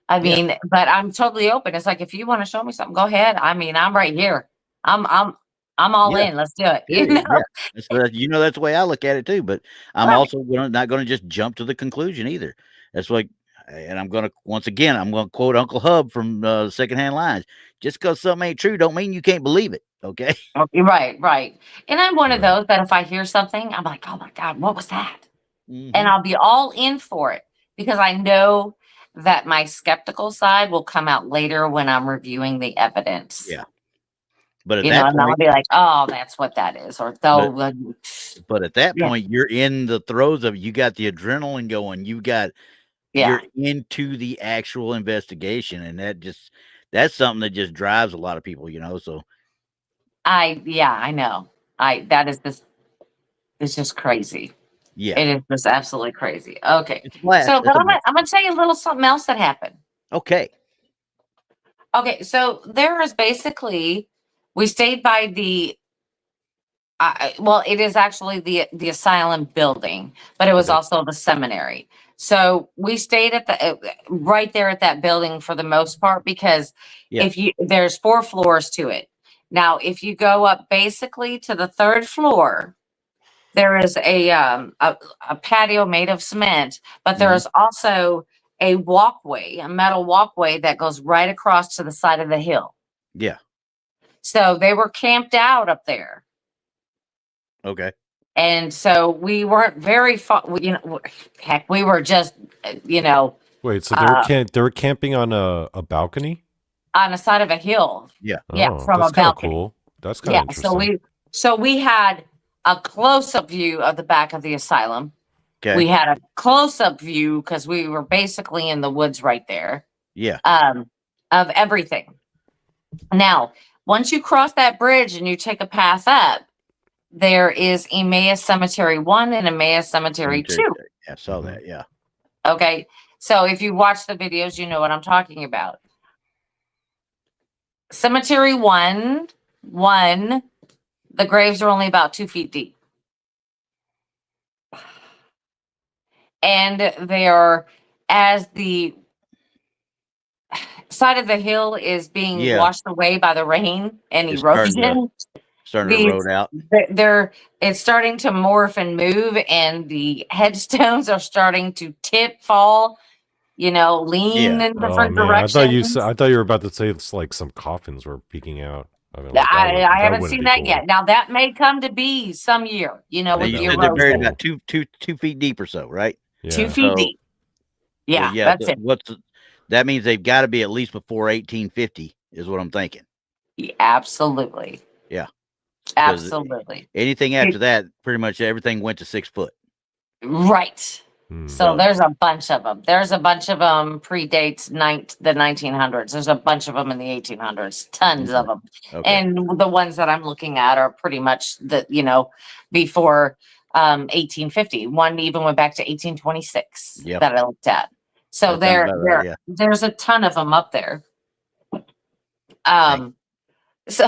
[SPEAKER 1] I
[SPEAKER 3] Yeah,
[SPEAKER 1] mean, but I'm totally open. It's like, if you want to show me something, go ahead. I mean, I'm right here. I'm I'm I'm all
[SPEAKER 3] yeah.
[SPEAKER 1] in. Let's do it.
[SPEAKER 3] Period. Yeah, that's the way I look at it too. But I'm
[SPEAKER 1] Right.
[SPEAKER 3] also not going to just jump to the conclusion either. That's like, and I'm going to I'm going to quote Uncle Hub from Secondhand Lines. Just because something ain't true, don't mean you can't believe it. Okay.
[SPEAKER 1] Right, right. And I'm one of
[SPEAKER 2] Right.
[SPEAKER 1] those that if I hear something, I'm like, oh my God, what was that? And
[SPEAKER 3] Hmm.
[SPEAKER 1] I'll be all in for it, because I know that my skeptical side will come out later when I'm reviewing the evidence.
[SPEAKER 3] Yeah. But at that
[SPEAKER 1] And I'll
[SPEAKER 3] point,
[SPEAKER 1] be like, oh, that's what that is. Or
[SPEAKER 3] but
[SPEAKER 1] though,
[SPEAKER 3] but at that
[SPEAKER 1] yeah,
[SPEAKER 3] point, you're in the throes of it. You got the adrenaline going.
[SPEAKER 1] yeah.
[SPEAKER 3] You're into the actual investigation, and that's something that just drives a lot of people. So
[SPEAKER 1] I know. That is this, it's just crazy.
[SPEAKER 3] yeah,
[SPEAKER 1] It is just absolutely crazy. Okay.
[SPEAKER 3] it's a blast.
[SPEAKER 1] So, but
[SPEAKER 3] It's a
[SPEAKER 1] I'm gonna,
[SPEAKER 3] blast.
[SPEAKER 1] I'm gonna tell you a little something else that happened.
[SPEAKER 3] Okay.
[SPEAKER 1] Okay. So there is basically, we stayed by the, well, it is actually the asylum building, but it was
[SPEAKER 2] Okay.
[SPEAKER 1] also the seminary. So we stayed at the right there at that building for the most part, because there's 4 floors to it. Now, if you go up basically to the 3rd floor, there is a patio made of cement, but there is also a walkway, a metal walkway that goes right across to the side of the hill.
[SPEAKER 3] Yeah.
[SPEAKER 1] So they were camped out up there.
[SPEAKER 3] Okay.
[SPEAKER 1] And so we weren't very far, heck, we were just,
[SPEAKER 2] Wait, so they were camping on a balcony?
[SPEAKER 1] on the side of a hill.
[SPEAKER 3] Yeah.
[SPEAKER 1] Yeah, from
[SPEAKER 2] that's
[SPEAKER 1] a balcony.
[SPEAKER 2] Cool. That's kind of interesting.
[SPEAKER 1] So we had a close-up view of the back of the asylum.
[SPEAKER 3] Okay.
[SPEAKER 1] We had a close-up view because we were basically in the woods right there.
[SPEAKER 3] Yeah.
[SPEAKER 1] Of everything. Now, once you cross that bridge and you take a path up, there is Emmaus Cemetery 1 and Emmaus Cemetery 2.
[SPEAKER 3] I saw that, yeah.
[SPEAKER 1] Okay. So if you watch the videos, you know what I'm talking about. Cemetery 1, the graves are only about 2 feet deep. And they are, as the side of the hill is being washed away by the rain and erosion.
[SPEAKER 3] Starting to erode out.
[SPEAKER 1] It's starting to morph and move, and the headstones are starting to fall, lean in different directions.
[SPEAKER 2] I thought you were about to say it's like some coffins were peeking out.
[SPEAKER 1] I haven't seen that yet. Now that may come to be some year, with the erosion.
[SPEAKER 3] They're buried about 2 feet deep or so, right?
[SPEAKER 2] Yeah.
[SPEAKER 1] 2 feet deep. Yeah, that's it.
[SPEAKER 3] That means they've got to be at least before 1850, is what I'm thinking.
[SPEAKER 1] Yeah, absolutely.
[SPEAKER 3] Yeah.
[SPEAKER 1] Absolutely.
[SPEAKER 3] Anything after that, pretty much everything went to 6 foot.
[SPEAKER 1] Right. So there's a bunch of them. There's a bunch of them predates the 1900s. There's a bunch of them in the 1800s. Tons of them. Okay. And the ones that I'm looking at are pretty much before 1850. One even went back to 1826 that I looked at. So there's a ton of them up there. So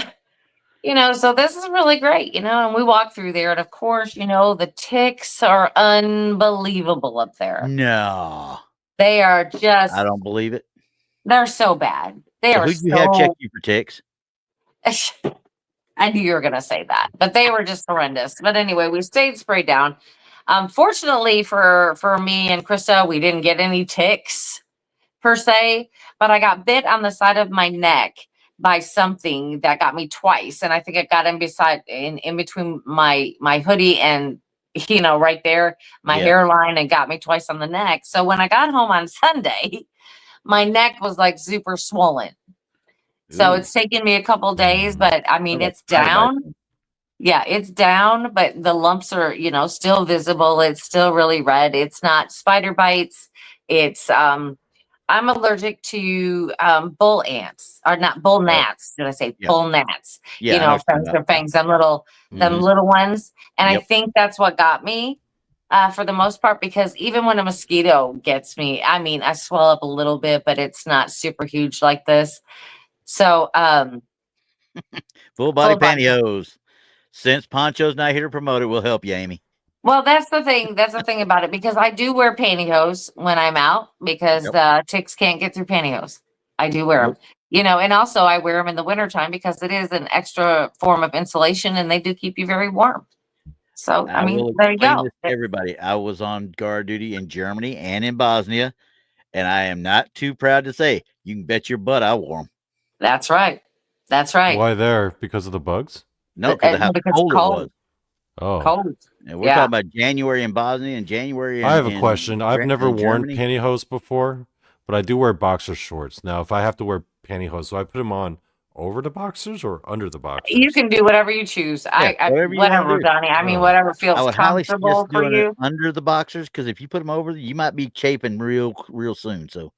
[SPEAKER 1] this is really great, and we walk through there, and of course, the ticks are unbelievable up there.
[SPEAKER 3] No.
[SPEAKER 1] They are just,
[SPEAKER 3] I don't believe it.
[SPEAKER 1] They're so bad. Who'd
[SPEAKER 3] you have check you for ticks?
[SPEAKER 1] I knew you were going to say that, but they were just horrendous. But anyway, we stayed sprayed down. Fortunately for me and Krista, we didn't get any ticks per se, but I got bit on the side of my neck by something that got me twice, and I think it got in between my hoodie and right there, my hairline, and got me twice on the neck. So when I got home on Sunday, my neck was like super swollen. So it's taken me a couple days, but I mean it's down. Yeah, it's down, but the lumps are still visible. It's still really red. It's not spider bites. It's I'm allergic to bull ants, or not bull gnats. Did I say bull gnats? Fangs, them little ones. And I think that's what got me for the most part, because even when a mosquito gets me, I mean, I swell up a little bit, but it's not super huge like this. So
[SPEAKER 3] full body pantyhose. Since Poncho's not here to promote it, we'll help you, Amy.
[SPEAKER 1] Well, that's the thing. That's the thing about it, because I do wear pantyhose when I'm out, because the ticks can't get through pantyhose. I do wear them, and also I wear them in the wintertime because it is an extra form of insulation, and they do keep you very warm. So, I mean, there you go.
[SPEAKER 3] Everybody, I was on guard duty in Germany and in Bosnia, and I am not too proud to say, you can bet your butt I wore them.
[SPEAKER 1] That's right. That's right.
[SPEAKER 2] Why there? Because of the bugs?
[SPEAKER 3] No, because of how cold it was.
[SPEAKER 2] Oh.
[SPEAKER 1] Cold.
[SPEAKER 3] And we're talking about January in Bosnia and January in
[SPEAKER 2] I have a question. I've never worn
[SPEAKER 3] Germany.
[SPEAKER 2] pantyhose before, but I do wear boxer shorts. Now, if I have to wear pantyhose, so I put them on over the boxers or under the boxers?
[SPEAKER 1] You can do whatever you choose. Whatever, Donny. I mean, whatever feels comfortable for you.
[SPEAKER 3] Under the boxers, because if you put them over, you might be chafing real soon. So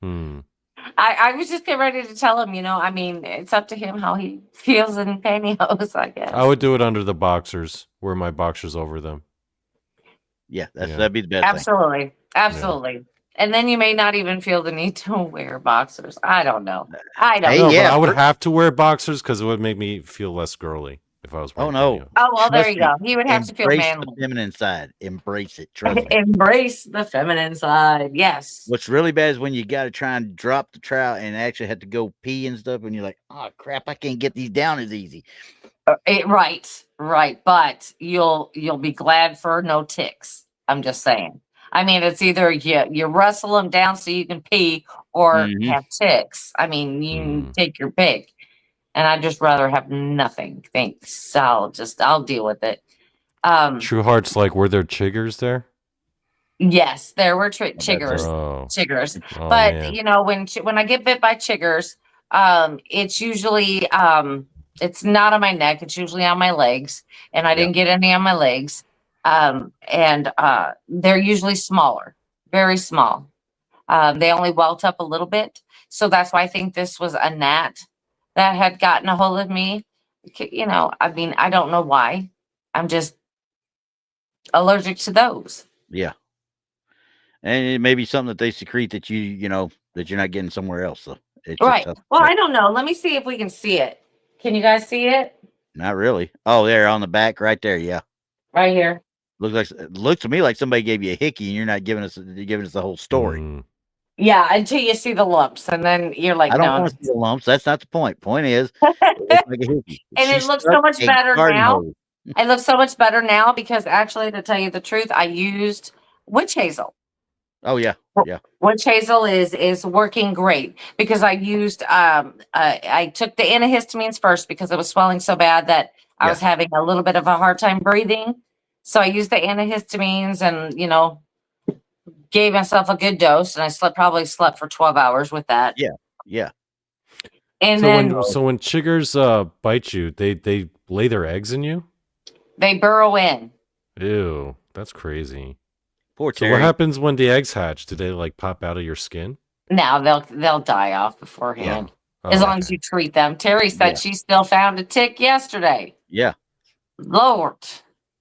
[SPEAKER 1] I was just getting ready to tell him, I mean, it's up to him how he feels in pantyhose, I guess.
[SPEAKER 2] I would do it under the boxers, wear my boxers over them.
[SPEAKER 3] Yeah, that'd be the best
[SPEAKER 1] Absolutely.
[SPEAKER 3] thing.
[SPEAKER 1] Absolutely. And then you may not even feel the need to wear boxers. I don't know.
[SPEAKER 2] I would have to wear boxers because it would make me feel less girly, if I was
[SPEAKER 3] Oh
[SPEAKER 2] wearing
[SPEAKER 3] no!
[SPEAKER 2] pantyhose.
[SPEAKER 1] Oh, well, there
[SPEAKER 3] Trust
[SPEAKER 1] you
[SPEAKER 3] me,
[SPEAKER 1] go. He would have to feel
[SPEAKER 3] embrace
[SPEAKER 1] manly.
[SPEAKER 3] the feminine side. Embrace it. Trust me.
[SPEAKER 1] Embrace the feminine side. Yes.
[SPEAKER 3] What's really bad is when you got to try and drop the trowel and actually have to go pee and stuff, and you're like, "Oh crap, I can't get these down as easy."
[SPEAKER 1] Right. But you'll be glad for no ticks. I'm just saying. I mean, it's either you rustle them down so you can pee or
[SPEAKER 3] Mhm.
[SPEAKER 1] have ticks. I mean, you take your pick. And I'd just rather have nothing. Thanks. I'll deal with it.
[SPEAKER 2] True Heart's like, were there chiggers there?
[SPEAKER 1] Yes, there were
[SPEAKER 3] That's
[SPEAKER 1] chiggers,
[SPEAKER 2] Oh,
[SPEAKER 1] chiggers.
[SPEAKER 2] oh
[SPEAKER 1] But
[SPEAKER 2] man.
[SPEAKER 1] you know, when I get bit by chiggers, it's usually it's not on my neck. It's usually on my legs, and I
[SPEAKER 3] Yeah.
[SPEAKER 1] didn't get any on my legs. And they're usually smaller, very small. They only welt up a little bit, so that's why I think this was a gnat that had gotten a hold of me. You know, I mean, I don't know why. I'm just allergic to those.
[SPEAKER 3] Yeah. And it may be something that they secrete that you know that you're not getting somewhere else. So it's just
[SPEAKER 1] Right.
[SPEAKER 3] tough.
[SPEAKER 1] Well, I don't know. Let me see if we can see it. Can you guys see it?
[SPEAKER 3] Not really. Oh, there on the back, right there. Yeah.
[SPEAKER 1] Right here.
[SPEAKER 3] Looks to me like somebody gave you a hickey, and you're not giving us the whole story.
[SPEAKER 2] Mm.
[SPEAKER 1] Yeah, until you see the lumps, and then you're like,
[SPEAKER 3] I don't
[SPEAKER 1] no.
[SPEAKER 3] want to see the lumps. That's not the point. Point is, it's like a hickey.
[SPEAKER 1] And it
[SPEAKER 3] She
[SPEAKER 1] looks
[SPEAKER 3] stuck
[SPEAKER 1] so much
[SPEAKER 3] a
[SPEAKER 1] better
[SPEAKER 3] garden
[SPEAKER 1] now.
[SPEAKER 3] hose.
[SPEAKER 1] It looks so much better now because actually, to tell you the truth, I used witch hazel.
[SPEAKER 3] Oh yeah, yeah.
[SPEAKER 1] Witch hazel is working great because I used I took the antihistamines first because it was swelling so bad that I was having a little bit of a hard time breathing. So I used the antihistamines and gave myself a good dose, and I probably slept for 12 hours with that.
[SPEAKER 3] Yeah, yeah.
[SPEAKER 1] And
[SPEAKER 2] So
[SPEAKER 1] then
[SPEAKER 2] when chiggers bite you, they lay their eggs in you?
[SPEAKER 1] they burrow in.
[SPEAKER 2] Ew, that's crazy.
[SPEAKER 3] Poor
[SPEAKER 2] So
[SPEAKER 3] Terry.
[SPEAKER 2] what happens when the eggs hatch? Do they like pop out of your skin?
[SPEAKER 1] Now they'll die off beforehand.
[SPEAKER 2] Oh,
[SPEAKER 1] As long as you treat them. Terry said she still found a tick yesterday.
[SPEAKER 3] Yeah.
[SPEAKER 1] Lord.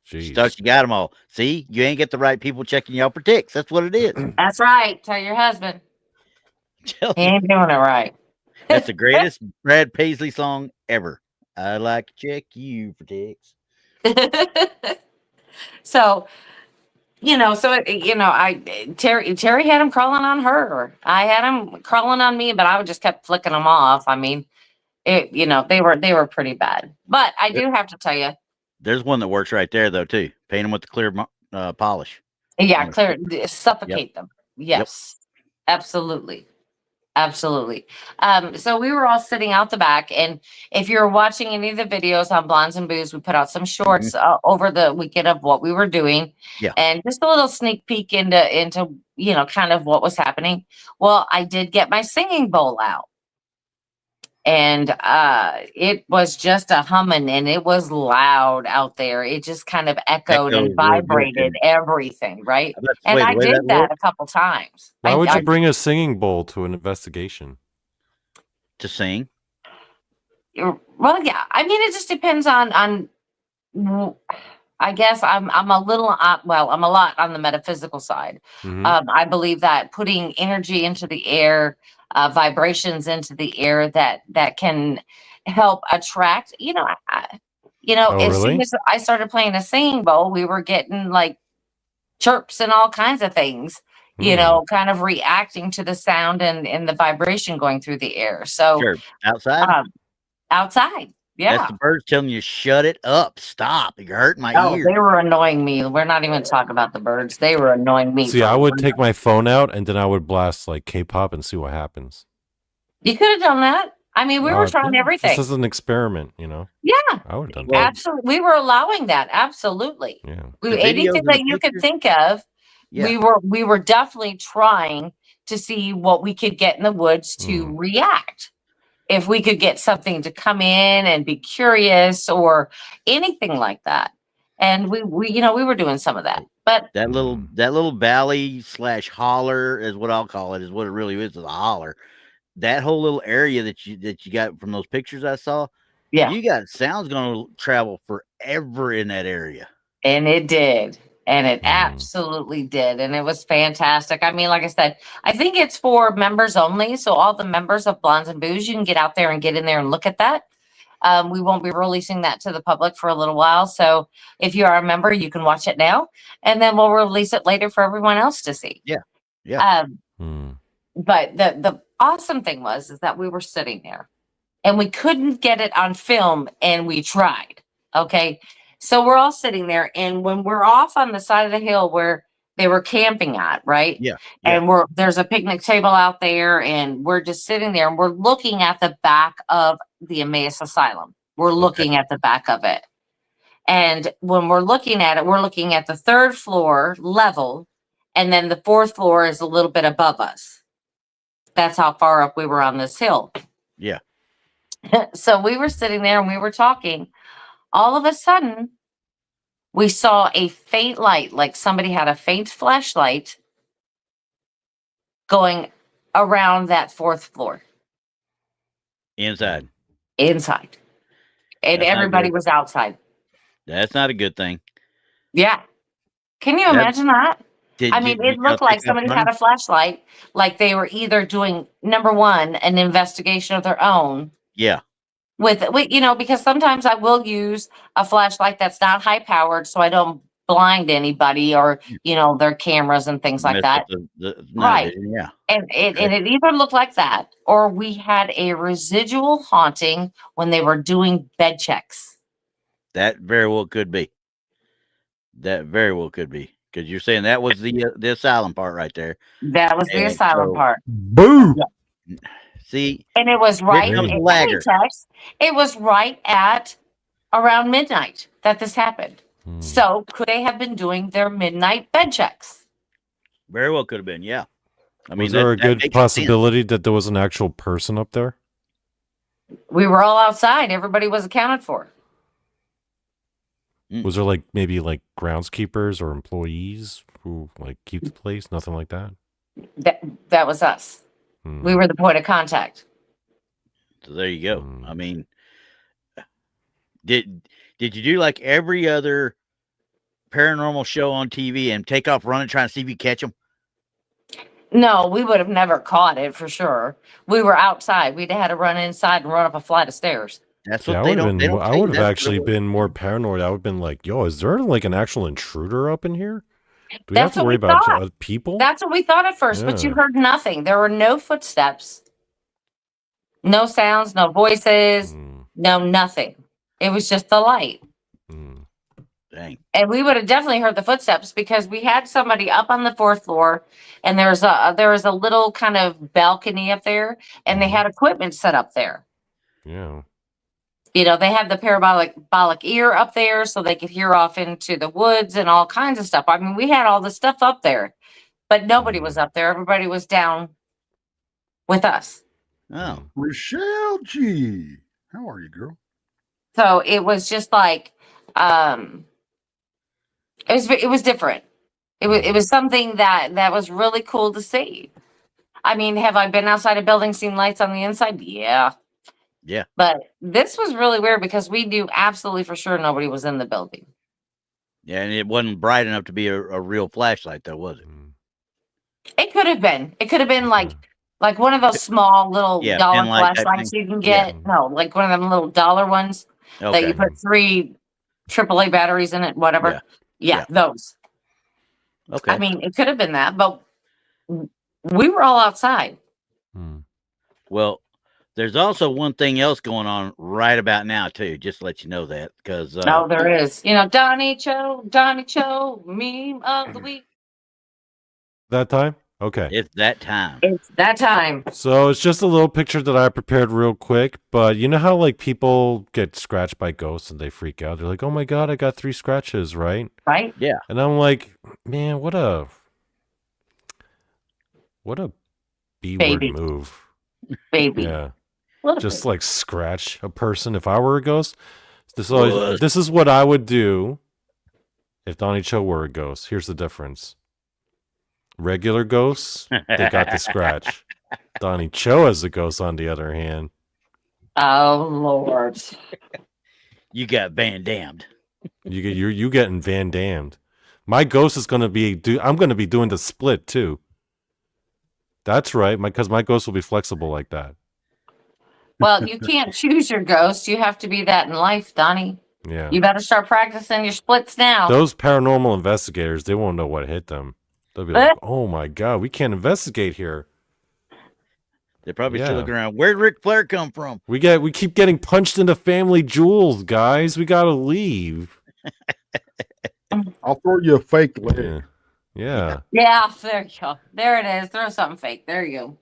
[SPEAKER 3] She thought you got them all. See, you ain't get the right people checking you out for ticks. That's what it is.
[SPEAKER 1] That's right. Tell your husband. He ain't doing it right.
[SPEAKER 3] That's the greatest Brad Paisley song ever. I like to check you for ticks.
[SPEAKER 1] So, Terry had him crawling on her. I had him crawling on me, but I would just kept flicking them off. I mean, they were pretty bad. But I do have to tell you.
[SPEAKER 3] There's one that works right there though too. Paint them with the clear polish.
[SPEAKER 1] Yeah, suffocate them. Yes, absolutely. Absolutely. So we were all sitting out the back, and if you're watching any of the videos on Blondes and Booze, we put out some shorts over the weekend of what we were doing, and just a little sneak peek into kind of what was happening. Well, I did get my singing bowl out, and it was just a humming, and it was loud out there. It just kind of echoed and vibrated everything, right? And I did that a couple times.
[SPEAKER 2] Why would you bring a singing bowl to an investigation?
[SPEAKER 3] To sing?
[SPEAKER 1] Well, yeah. I mean, it just depends on. I guess I'm a little I'm a lot on the metaphysical side. I believe that putting energy into the air, vibrations into the air that can help attract. As soon as I started playing a singing bowl, we were getting like chirps and all kinds of things. Kind of reacting to the sound and the vibration going through the air. So
[SPEAKER 3] outside.
[SPEAKER 1] Outside. Yeah.
[SPEAKER 3] That's the birds telling you, shut it up. Stop. You're hurting my ears.
[SPEAKER 1] They were annoying me. We're not even talking about the birds. They were annoying me.
[SPEAKER 2] See, I would take my phone out and then I would blast like K-pop and see what happens.
[SPEAKER 1] You could have done that. I mean, we were trying everything.
[SPEAKER 2] This is an experiment, Yeah.
[SPEAKER 1] I
[SPEAKER 2] would have done that.
[SPEAKER 1] Absolutely. We were allowing that. Absolutely.
[SPEAKER 2] Yeah.
[SPEAKER 1] Anything that you could think of, we were definitely trying to see what we could get in the woods to react. If we could get something to come in and be curious or anything like that. And we were doing some of that. But
[SPEAKER 3] that little valley / holler is what I'll call it, is what it really is a holler. That whole little area that you got from those pictures I saw, you got sounds going to travel forever in that area.
[SPEAKER 1] And it did. And it absolutely did. And it was fantastic. I mean, like I said, I think it's for members only. So all the members of Blondes and Booze, you can get out there and get in there and look at that. We won't be releasing that to the public for a little while. So if you are a member, you can watch it now, and then we'll release it later for everyone else to see.
[SPEAKER 3] Yeah. Yeah.
[SPEAKER 1] But the awesome thing is that we were sitting there and we couldn't get it on film, and we tried. Okay. So we're all sitting there, and when we're off on the side of the hill where they were camping at, right?
[SPEAKER 3] Yeah.
[SPEAKER 1] And there's a picnic table out there, and we're just sitting there, and we're looking at the back of the Emmaus Asylum. We're looking at the back of it. And when we're looking at it, we're looking at the third floor level, and then the fourth floor is a little bit above us. That's how far up we were on this hill.
[SPEAKER 3] Yeah.
[SPEAKER 1] So we were sitting there and we were talking. All of a sudden, we saw a faint light, like somebody had a faint flashlight going around that fourth floor.
[SPEAKER 3] Inside.
[SPEAKER 1] And
[SPEAKER 3] That's
[SPEAKER 1] everybody was outside.
[SPEAKER 3] That's not a good thing.
[SPEAKER 1] Yeah. Can you imagine that? I mean, it looked like somebody had a flashlight, like they were either doing, number one, an investigation of their own.
[SPEAKER 3] Yeah.
[SPEAKER 1] With because sometimes I will use a flashlight that's not high powered, so I don't blind anybody or their cameras and things like that. Right.
[SPEAKER 3] Yeah.
[SPEAKER 1] And it either looked like that, or we had a residual haunting when they were doing bed checks.
[SPEAKER 3] That very well could be. Because you're saying that was the asylum part right there.
[SPEAKER 1] That was the asylum part.
[SPEAKER 2] Boo.
[SPEAKER 3] Yeah. See,
[SPEAKER 1] and it was right. It was right at around midnight that this happened. So could they have been doing their midnight bed checks?
[SPEAKER 3] Very well could have been. Yeah. I mean,
[SPEAKER 2] was there a good possibility that there was an actual person up there?
[SPEAKER 1] We were all outside. Everybody was accounted for.
[SPEAKER 2] Was there maybe groundskeepers or employees who keep the place? Nothing like that.
[SPEAKER 1] That was us. We were the point of contact.
[SPEAKER 3] So there you go. I mean, did you do like every other paranormal show on TV and take off running trying to see if you catch them?
[SPEAKER 1] No, we would have never caught it for sure. We were outside. We'd had to run inside and run up a flight of stairs.
[SPEAKER 3] That's what they don't.
[SPEAKER 2] I would have actually been more paranoid. I would have been like, "Yo, is there an actual intruder up in here? Do we have to worry about people?"
[SPEAKER 1] That's what we thought at first, but you heard nothing. There were no footsteps, no sounds, no voices, no nothing. It was just the light.
[SPEAKER 3] Dang.
[SPEAKER 1] And we would have definitely heard the footsteps because we had somebody up on the fourth floor, and there was a little kind of balcony up there, and they had equipment set up there.
[SPEAKER 2] Yeah.
[SPEAKER 1] They had the parabolic ear up there so they could hear off into the woods and all kinds of stuff. I mean, we had all the stuff up there, but nobody was up there. Everybody was down with us.
[SPEAKER 3] Oh.
[SPEAKER 4] Rochelle G. How are you, girl?
[SPEAKER 1] So it was just like, it was different. It was something that was really cool to see. I mean, have I been outside a building, seen lights on the inside? Yeah.
[SPEAKER 3] Yeah.
[SPEAKER 1] But this was really weird because we knew absolutely for sure nobody was in the building.
[SPEAKER 3] Yeah, and it wasn't bright enough to be a real flashlight, though, was it?
[SPEAKER 1] It could have been. It could have been like one of those small little dollar flashlights you can get. Yeah. No, like one of them little dollar ones that you put 3 AAA batteries in it, whatever. Yeah, those.
[SPEAKER 3] Okay.
[SPEAKER 1] I mean, it could have been that, but we were all outside.
[SPEAKER 3] Well, there's also one thing else going on right about now, too. Just to let you know that. Because
[SPEAKER 1] there is. Donny Cho, meme of the week.
[SPEAKER 2] That time? Okay.
[SPEAKER 3] It's that time.
[SPEAKER 1] It's that time.
[SPEAKER 2] So it's just a little picture that I prepared real quick. But you know how people get scratched by ghosts and they freak out? They're like, oh my God, I got 3 scratches, right?
[SPEAKER 1] Right?
[SPEAKER 3] Yeah.
[SPEAKER 2] And I'm like, man, what a B-word move.
[SPEAKER 1] Baby.
[SPEAKER 2] Yeah. Just scratch a person. If I were a ghost, this is what I would do if Donny Cho were a ghost. Here's the difference. Regular ghosts, they got the scratch. Donny Cho as a ghost, on the other hand.
[SPEAKER 1] Oh Lord.
[SPEAKER 3] You got Van Damned.
[SPEAKER 2] You getting Van Damned. My ghost is gonna be I'm gonna be doing the split too. That's right, because my ghost will be flexible like that.
[SPEAKER 1] Well, you can't choose your ghost. You have to be that in life, Donnie.
[SPEAKER 2] Yeah.
[SPEAKER 1] You better start practicing your splits now.
[SPEAKER 2] Those paranormal investigators, they won't know what hit them. They'll be like, oh my God, we can't investigate here.
[SPEAKER 3] They're probably still looking around. Where'd Ric Flair come from?
[SPEAKER 2] We keep getting punched into family jewels, guys. We gotta leave.
[SPEAKER 4] I'll throw you a fake leg.
[SPEAKER 2] Yeah.
[SPEAKER 1] Yeah, there you go. There it is. Throw something fake. There you go.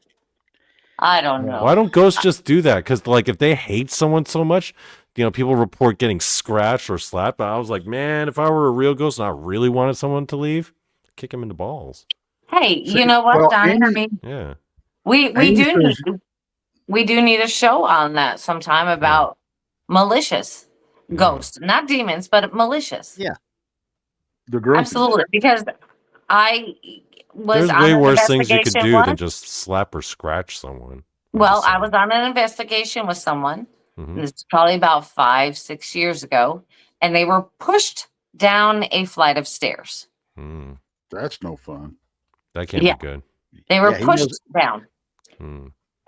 [SPEAKER 1] I don't know.
[SPEAKER 2] Why don't ghosts just do that? Because like if they hate someone so much, people report getting scratched or slapped. But I was like, man, if I were a real ghost and I really wanted someone to leave, kick him in the balls.
[SPEAKER 1] Hey, you know what, Donnie? I mean,
[SPEAKER 2] yeah.
[SPEAKER 1] We do need a show on that sometime about malicious ghosts, not demons, but malicious.
[SPEAKER 3] Yeah,
[SPEAKER 4] the girl.
[SPEAKER 1] Absolutely, because I was.
[SPEAKER 2] There's way worse things you could do than just slap or scratch someone.
[SPEAKER 1] Well, I was on an investigation with someone. It's probably about 5-6 years ago, and they were pushed down a flight of stairs.
[SPEAKER 4] That's no fun.
[SPEAKER 2] That can't be good.
[SPEAKER 1] They were pushed down.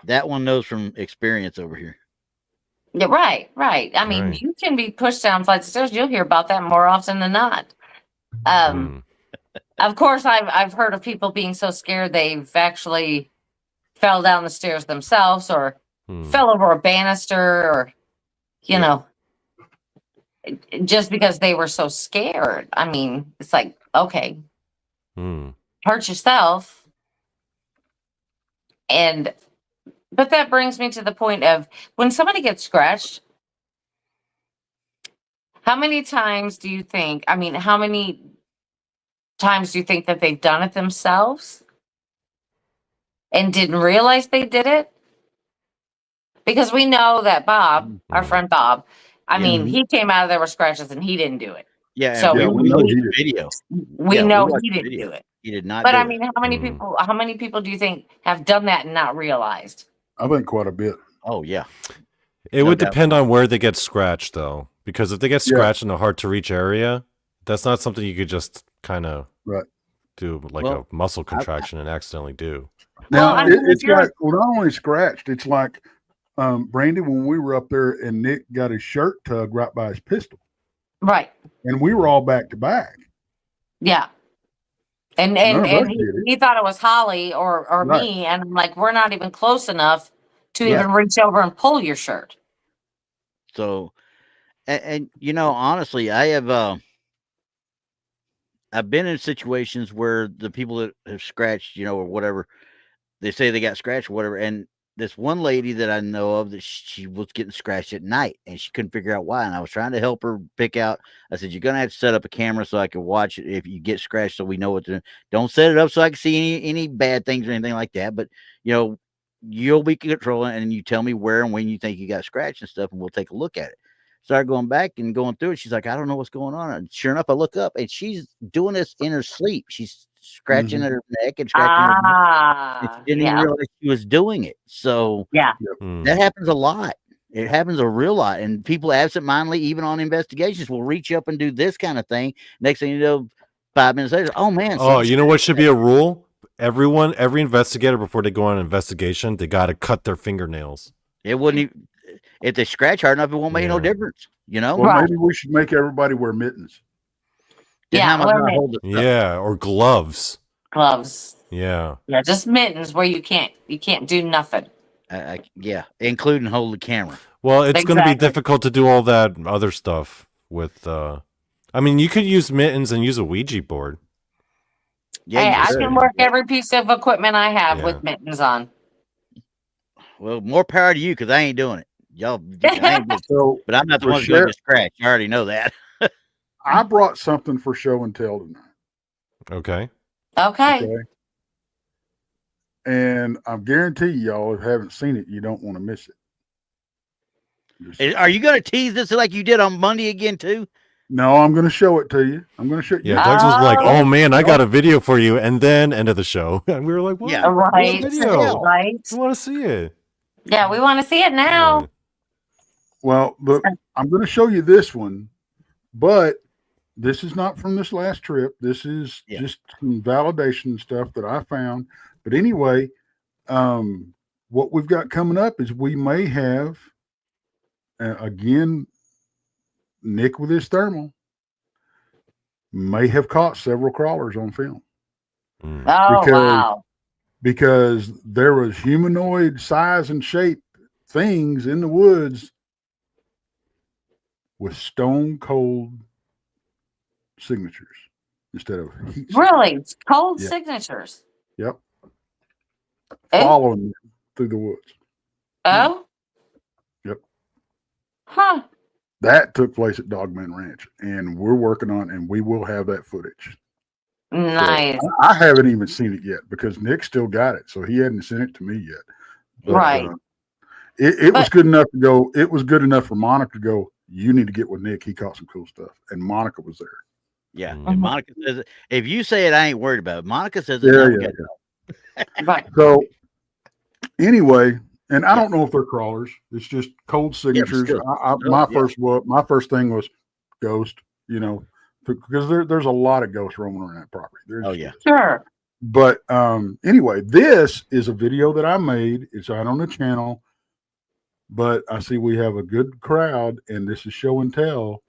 [SPEAKER 3] That one knows from experience over here.
[SPEAKER 1] Yeah, right. I mean, you can be pushed down flights of stairs. You'll hear about that more often than not. Of course, I've heard of people being so scared they've actually fell down the stairs themselves or fell over a banister or, just because they were so scared. I mean, it's like, okay, hurt yourself. But that brings me to the point of when somebody gets scratched, how many times do you think that they've done it themselves and didn't realize they did it? Because we know that Bob, our friend Bob, he came out of there with scratches and he didn't do it.
[SPEAKER 3] Yeah,
[SPEAKER 1] so
[SPEAKER 3] we know the video.
[SPEAKER 1] We know he didn't do it.
[SPEAKER 3] He did not.
[SPEAKER 1] But I mean, how many people do you think have done that and not realized?
[SPEAKER 4] I think quite a bit.
[SPEAKER 3] Oh yeah.
[SPEAKER 2] It would depend on where they get scratched, though, because if they get scratched in a hard to reach area, that's not something you could just kind of do like a muscle contraction and accidentally do.
[SPEAKER 4] Now it's like not only scratched, it's like Brandi, when we were up there and Nick got his shirt tugged right by his pistol.
[SPEAKER 1] Right.
[SPEAKER 4] And we were all back to back.
[SPEAKER 1] Yeah. And he thought it was Holly or me, and I'm like, we're not even close enough to even reach over and pull your shirt.
[SPEAKER 3] So, and honestly, I have I've been in situations where the people that have scratched, or whatever, they say they got scratched or whatever, and this one lady that I know of that she was getting scratched at night and she couldn't figure out why. And I was trying to help her pick out. I said, you're going to have to set up a camera so I can watch it if you get scratched, so we know what to do. Don't set it up so I can see any bad things or anything like that. But, you'll be controlling and you tell me where and when you think you got scratched and stuff, and we'll take a look at it. Started going back and going through it. She's like, I don't know what's going on. And sure enough, I look up and she's doing this in her sleep. She's scratching at her neck and scratching her neck. And she didn't even realize she was doing it. So that happens a lot. It happens a real lot. And people absentmindedly, even on investigations, will reach up and do this kind of thing. Next thing you know, 5 minutes later, oh man.
[SPEAKER 2] Oh, you know what should be a rule? Every investigator, before they go on an investigation, they got to cut their fingernails.
[SPEAKER 3] It wouldn't even, if they scratch hard enough, it won't make no difference.
[SPEAKER 4] Well, maybe we should make everybody wear mittens.
[SPEAKER 2] Or gloves.
[SPEAKER 1] Gloves.
[SPEAKER 2] Yeah,
[SPEAKER 1] just mittens where you can't do nothing.
[SPEAKER 3] Including hold the camera.
[SPEAKER 2] Well, it's going to be difficult to do all that other stuff with. You could use mittens and use a Ouija board.
[SPEAKER 1] Yeah, hey, I can work every piece of equipment I have with mittens on.
[SPEAKER 3] Well, more power to you because I ain't doing it. Y'all, but I'm not the one who's going to scratch. You already know that.
[SPEAKER 4] I brought something for show and tell tonight.
[SPEAKER 1] Okay.
[SPEAKER 4] And I guarantee y'all, if you haven't seen it, you don't want to miss
[SPEAKER 3] it. Are you going to tease this like you did on Monday again, too?
[SPEAKER 4] No, I'm going to show it to you. I'm going to show you.
[SPEAKER 2] Yeah, Doug was like, oh, man, I got a video for you. And then end of the show. And we were like, what?
[SPEAKER 1] Yeah, right.
[SPEAKER 2] Video?
[SPEAKER 1] Right.
[SPEAKER 2] We want to see it.
[SPEAKER 1] Yeah, we want to see it now.
[SPEAKER 2] Yeah.
[SPEAKER 4] Well, but I'm going to show you this one, but this is not from this last trip. This is just some validation stuff that I found. But anyway, what we've got coming up is we may have, again, Nick with his thermal may have caught several crawlers on film.
[SPEAKER 1] Oh, wow.
[SPEAKER 4] Because there was humanoid size and shape things in the woods with stone cold signatures instead of heat.
[SPEAKER 1] Really? Cold
[SPEAKER 4] Yep.
[SPEAKER 1] signatures?
[SPEAKER 4] Yep.
[SPEAKER 1] Oh.
[SPEAKER 4] Following them through the woods.
[SPEAKER 1] Oh?
[SPEAKER 4] Yep.
[SPEAKER 1] Huh.
[SPEAKER 4] That took place at Dogman Ranch, and we're working on, and we will have that footage.
[SPEAKER 1] Nice.
[SPEAKER 4] So I haven't even seen it yet because Nick still got it, so he hadn't sent it to me yet. But,
[SPEAKER 1] right.
[SPEAKER 4] It was good enough to go. It was good enough for Monica to go, you need to get with Nick. He caught some cool stuff. And Monica was there.
[SPEAKER 3] Yeah. And Monica says it. If you say it, I ain't worried about it. Monica says it.
[SPEAKER 4] Yeah.
[SPEAKER 1] Right.
[SPEAKER 4] So anyway, and I don't know if they're crawlers. It's just cold signatures. My first thing was ghost, because there's a lot of ghosts roaming around that property.
[SPEAKER 1] Sure.
[SPEAKER 4] But anyway, this is a video that I made. It's out on the channel. But I see we have a good crowd, and this is show and tell.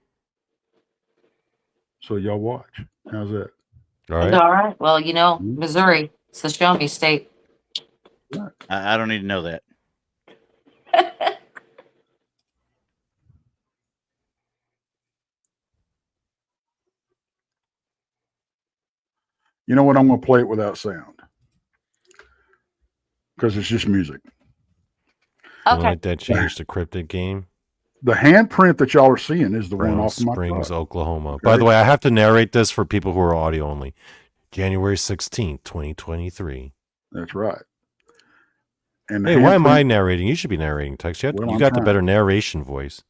[SPEAKER 4] So y'all watch. How's that?
[SPEAKER 2] All right.
[SPEAKER 1] All right. Well, Missouri, it's the show me state.
[SPEAKER 3] I don't need to know that.
[SPEAKER 4] You know what? I'm going to play it without sound because it's just music.
[SPEAKER 2] Okay. Like that changed the Cryptid game.
[SPEAKER 4] The handprint that y'all are seeing is the one off my
[SPEAKER 2] Springs,
[SPEAKER 4] truck.
[SPEAKER 2] Oklahoma. Okay. By the way, I have to narrate this for people who are audio only. January 16th, 2023.
[SPEAKER 4] That's right. And
[SPEAKER 2] hey, why am I narrating? You should be narrating, Tex. You got the better narration voice.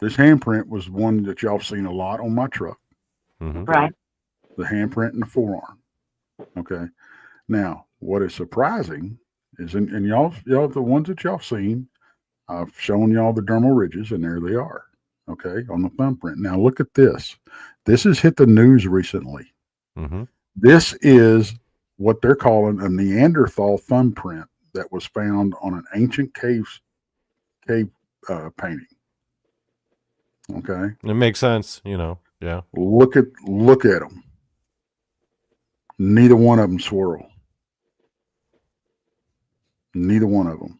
[SPEAKER 4] This handprint was one that y'all seen a lot on my truck.
[SPEAKER 2] Mm-hmm.
[SPEAKER 1] Right.
[SPEAKER 4] The handprint in the forearm. Okay. Now, what is surprising is, and y'all, the ones that y'all seen, I've shown y'all the dermal ridges, and there they are. Okay, on the thumbprint. Now look at this. This has hit the news recently.
[SPEAKER 2] Mm-hmm.
[SPEAKER 4] This is what they're calling a Neanderthal thumbprint that was found on an ancient cave painting. Okay,
[SPEAKER 2] it makes sense. Yeah.
[SPEAKER 4] Look at them. Neither one of them swirl. Neither one of them.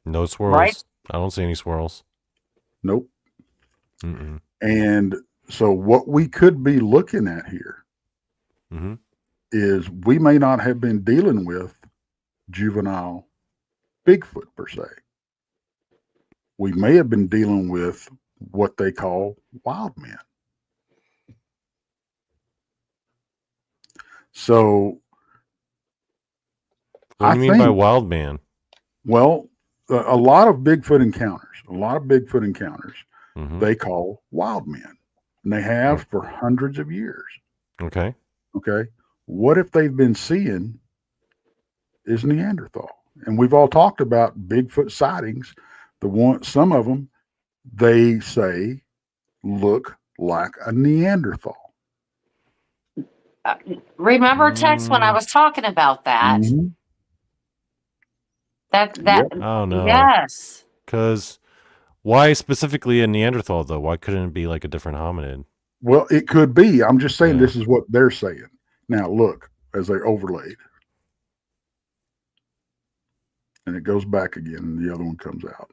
[SPEAKER 2] No swirls.
[SPEAKER 1] Right.
[SPEAKER 2] I don't see any swirls.
[SPEAKER 4] Nope.
[SPEAKER 2] Mm-mm.
[SPEAKER 4] And so what we could be looking at here is we may not have been dealing with juvenile Bigfoot per se. We may have been dealing with what they call wild men. So
[SPEAKER 2] what do you mean by wild man?
[SPEAKER 4] Well, a lot of Bigfoot encounters, they call wild men. And they have for hundreds of years.
[SPEAKER 2] Okay.
[SPEAKER 4] What if they've been seeing is Neanderthal? And we've all talked about Bigfoot sightings. Some of them, they say, look like a Neanderthal.
[SPEAKER 1] Remember, Tex, when I was talking about that?
[SPEAKER 4] Mm-hmm.
[SPEAKER 2] Oh no.
[SPEAKER 1] Yes.
[SPEAKER 2] Because why specifically a Neanderthal though? Why couldn't it be like a different hominid?
[SPEAKER 4] Well, it could be. I'm just saying this is what they're saying. Now look, as they overlaid. And it goes back again and the other one comes out.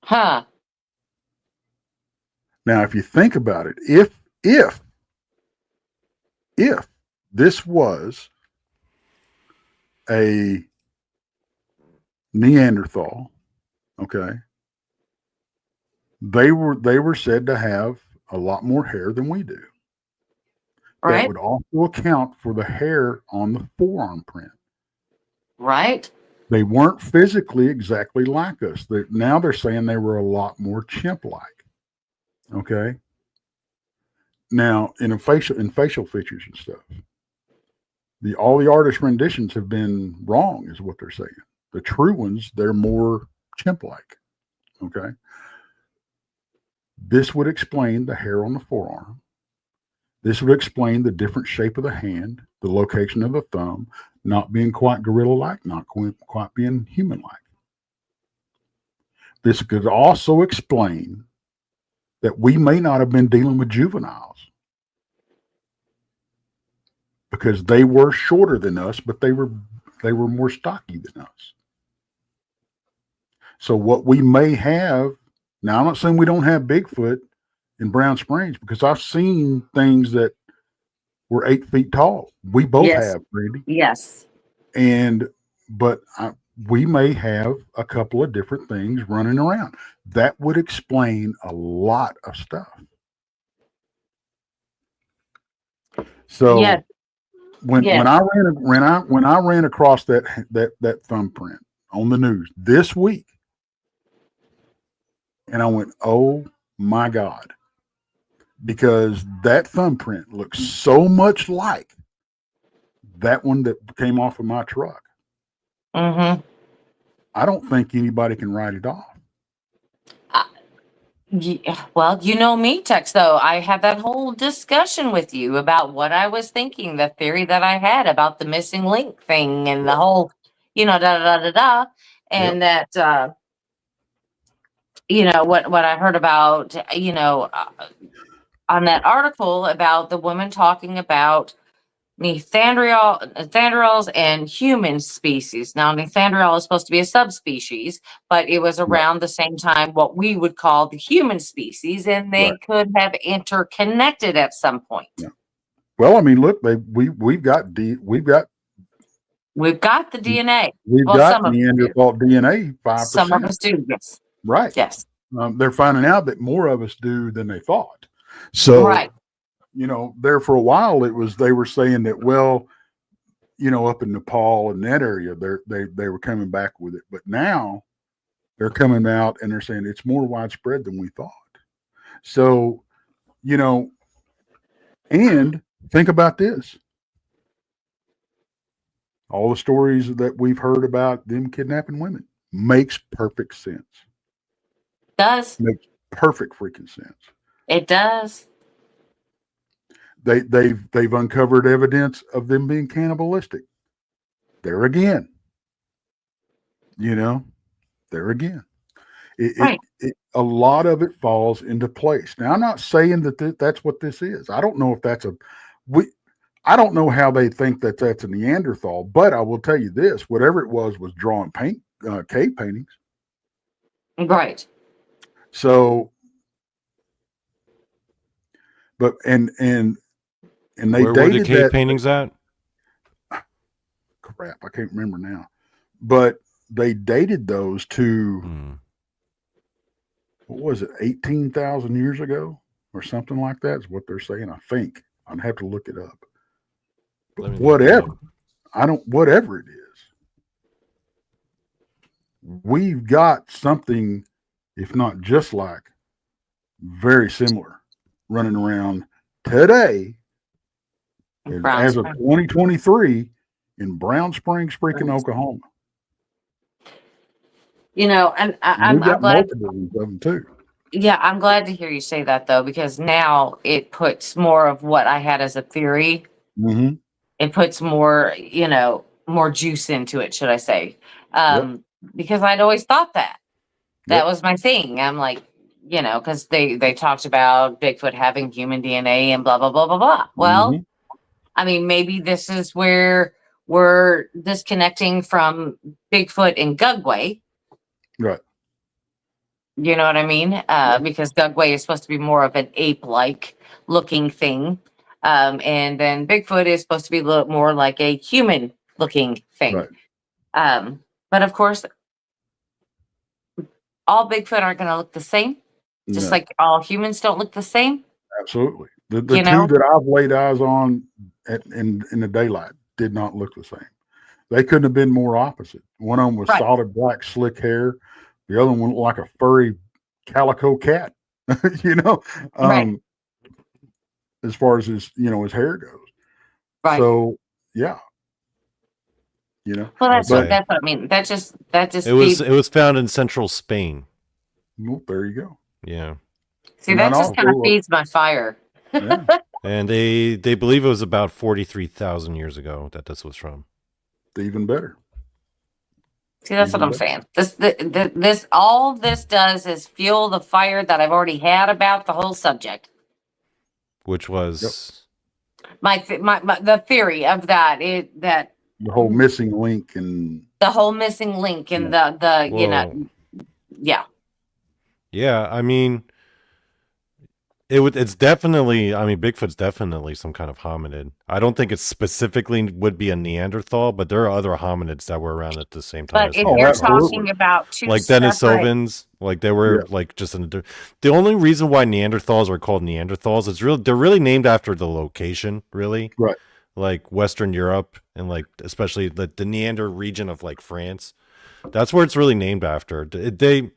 [SPEAKER 1] Huh.
[SPEAKER 4] Now, if you think about it, if this was a Neanderthal, okay, they were said to have a lot more hair than we do.
[SPEAKER 1] Right.
[SPEAKER 4] That would also account for the hair on the forearm print.
[SPEAKER 1] Right.
[SPEAKER 4] They weren't physically exactly like us. Now they're saying they were a lot more chimp-like. Okay. Now in facial features and stuff, all the artist renditions have been wrong, is what they're saying. The true ones, they're more chimp-like. Okay. This would explain the hair on the forearm. This would explain the different shape of the hand, the location of the thumb, not being quite gorilla-like, not quite being human-like. This could also explain that we may not have been dealing with juveniles because they were shorter than us, but they were more stocky than us. So what we may have, now I'm not saying we don't have Bigfoot in Brown Springs, because I've seen things that were 8 feet tall. We both have, Brandi.
[SPEAKER 1] Yes.
[SPEAKER 4] But we may have a couple of different things running around. That would explain a lot of stuff. So
[SPEAKER 1] Yes.
[SPEAKER 4] when I ran across that thumbprint on the news this week, and I went, oh my God, because that thumbprint looks so much like that one that came off of my truck.
[SPEAKER 1] Mm-hmm.
[SPEAKER 4] I don't think anybody can write it off.
[SPEAKER 1] Well, you know me, Tex, though. I had that whole discussion with you about what I was thinking, the theory that I had about the missing link thing and the whole, da da da da da. And that, what I heard about, on that article about the woman talking about Neanderthals and human species. Now, Neanderthal is supposed to be a subspecies, but it was around the same time what we would call the human species, and they could have interconnected at some point. Yeah.
[SPEAKER 4] Well, I mean, look, we've got the DNA.
[SPEAKER 1] We've got
[SPEAKER 4] Neanderthal DNA. 5%.
[SPEAKER 1] Some of us do. Yes.
[SPEAKER 4] Right.
[SPEAKER 1] Yes.
[SPEAKER 4] They're finding out that more of us do than they thought. So. Right. There for a while they were saying that, well, up in Nepal and that area, they were coming back with it, but now they're coming out and they're saying it's more widespread than we thought. So, and think about this: all the stories that we've heard about them kidnapping women makes perfect sense.
[SPEAKER 1] Makes
[SPEAKER 4] perfect freaking sense.
[SPEAKER 1] It does.
[SPEAKER 4] They've uncovered evidence of them being cannibalistic. There again. There again. A lot of it falls into place. Now, I'm not saying that that's what this is. I don't know if that's I don't know how they think that that's a Neanderthal, but I will tell you this: whatever it was drawing cave paintings.
[SPEAKER 1] Right.
[SPEAKER 4] So, but and they
[SPEAKER 2] where were the cave paintings at?
[SPEAKER 4] Crap, I can't remember now. But they dated those to what was it, 18,000 years ago or something like that is what they're saying. I think I'd have to look it up. But whatever it is, we've got something, if not just like, very similar running around today. As of 2023 in Brown Springs, freaking Oklahoma.
[SPEAKER 1] And I'm glad
[SPEAKER 4] multiple of them too.
[SPEAKER 1] Yeah, I'm glad to hear you say that, though, because now it puts more of what I had as a theory.
[SPEAKER 4] Mm-hmm.
[SPEAKER 1] It puts more, more juice into it, should I say? Because I'd always thought that was my thing. I'm like, because they talked about Bigfoot having human DNA and blah blah blah blah blah. Well. I mean, maybe this is where we're disconnecting from Bigfoot and Gugway.
[SPEAKER 4] Right.
[SPEAKER 1] You know what I mean? Because Gugway is supposed to be more of an ape-like looking thing. And then Bigfoot is supposed to be a little more like a human-looking thing. Right. But of course, all Bigfoot aren't going to look the same. Just like all humans don't look the same.
[SPEAKER 4] Absolutely. The two that I've laid eyes on in the daylight did not look the same. They couldn't have been more opposite. One of them was solid black, slick hair. The other one looked like a furry calico cat. As far as his hair goes. Right. So yeah. Well,
[SPEAKER 1] that's what I mean. That just
[SPEAKER 2] it was found in central Spain.
[SPEAKER 4] Well, there you go.
[SPEAKER 2] Yeah.
[SPEAKER 1] See, that just kind of feeds my fire.
[SPEAKER 4] Yeah.
[SPEAKER 2] And they believe it was about 43,000 years ago that this was from.
[SPEAKER 4] Even better.
[SPEAKER 1] See, that's what I'm saying. This all this does is fuel the fire that I've already had about the whole subject.
[SPEAKER 2] Which was
[SPEAKER 1] my the theory of that
[SPEAKER 4] the whole missing link and
[SPEAKER 1] the whole missing link and the you know,
[SPEAKER 2] yeah. I mean, it's definitely. I mean, Bigfoot's definitely some kind of hominid. I don't think it specifically would be a Neanderthal, but there are other hominids that were around at the same time.
[SPEAKER 1] But if you're talking about two
[SPEAKER 2] like Denisovans, like they were like just in the only reason why Neanderthals are called Neanderthals is they're really named after the location, really,
[SPEAKER 4] right?
[SPEAKER 2] Like Western Europe and like especially the Neander region of like France. That's where it's really named after. The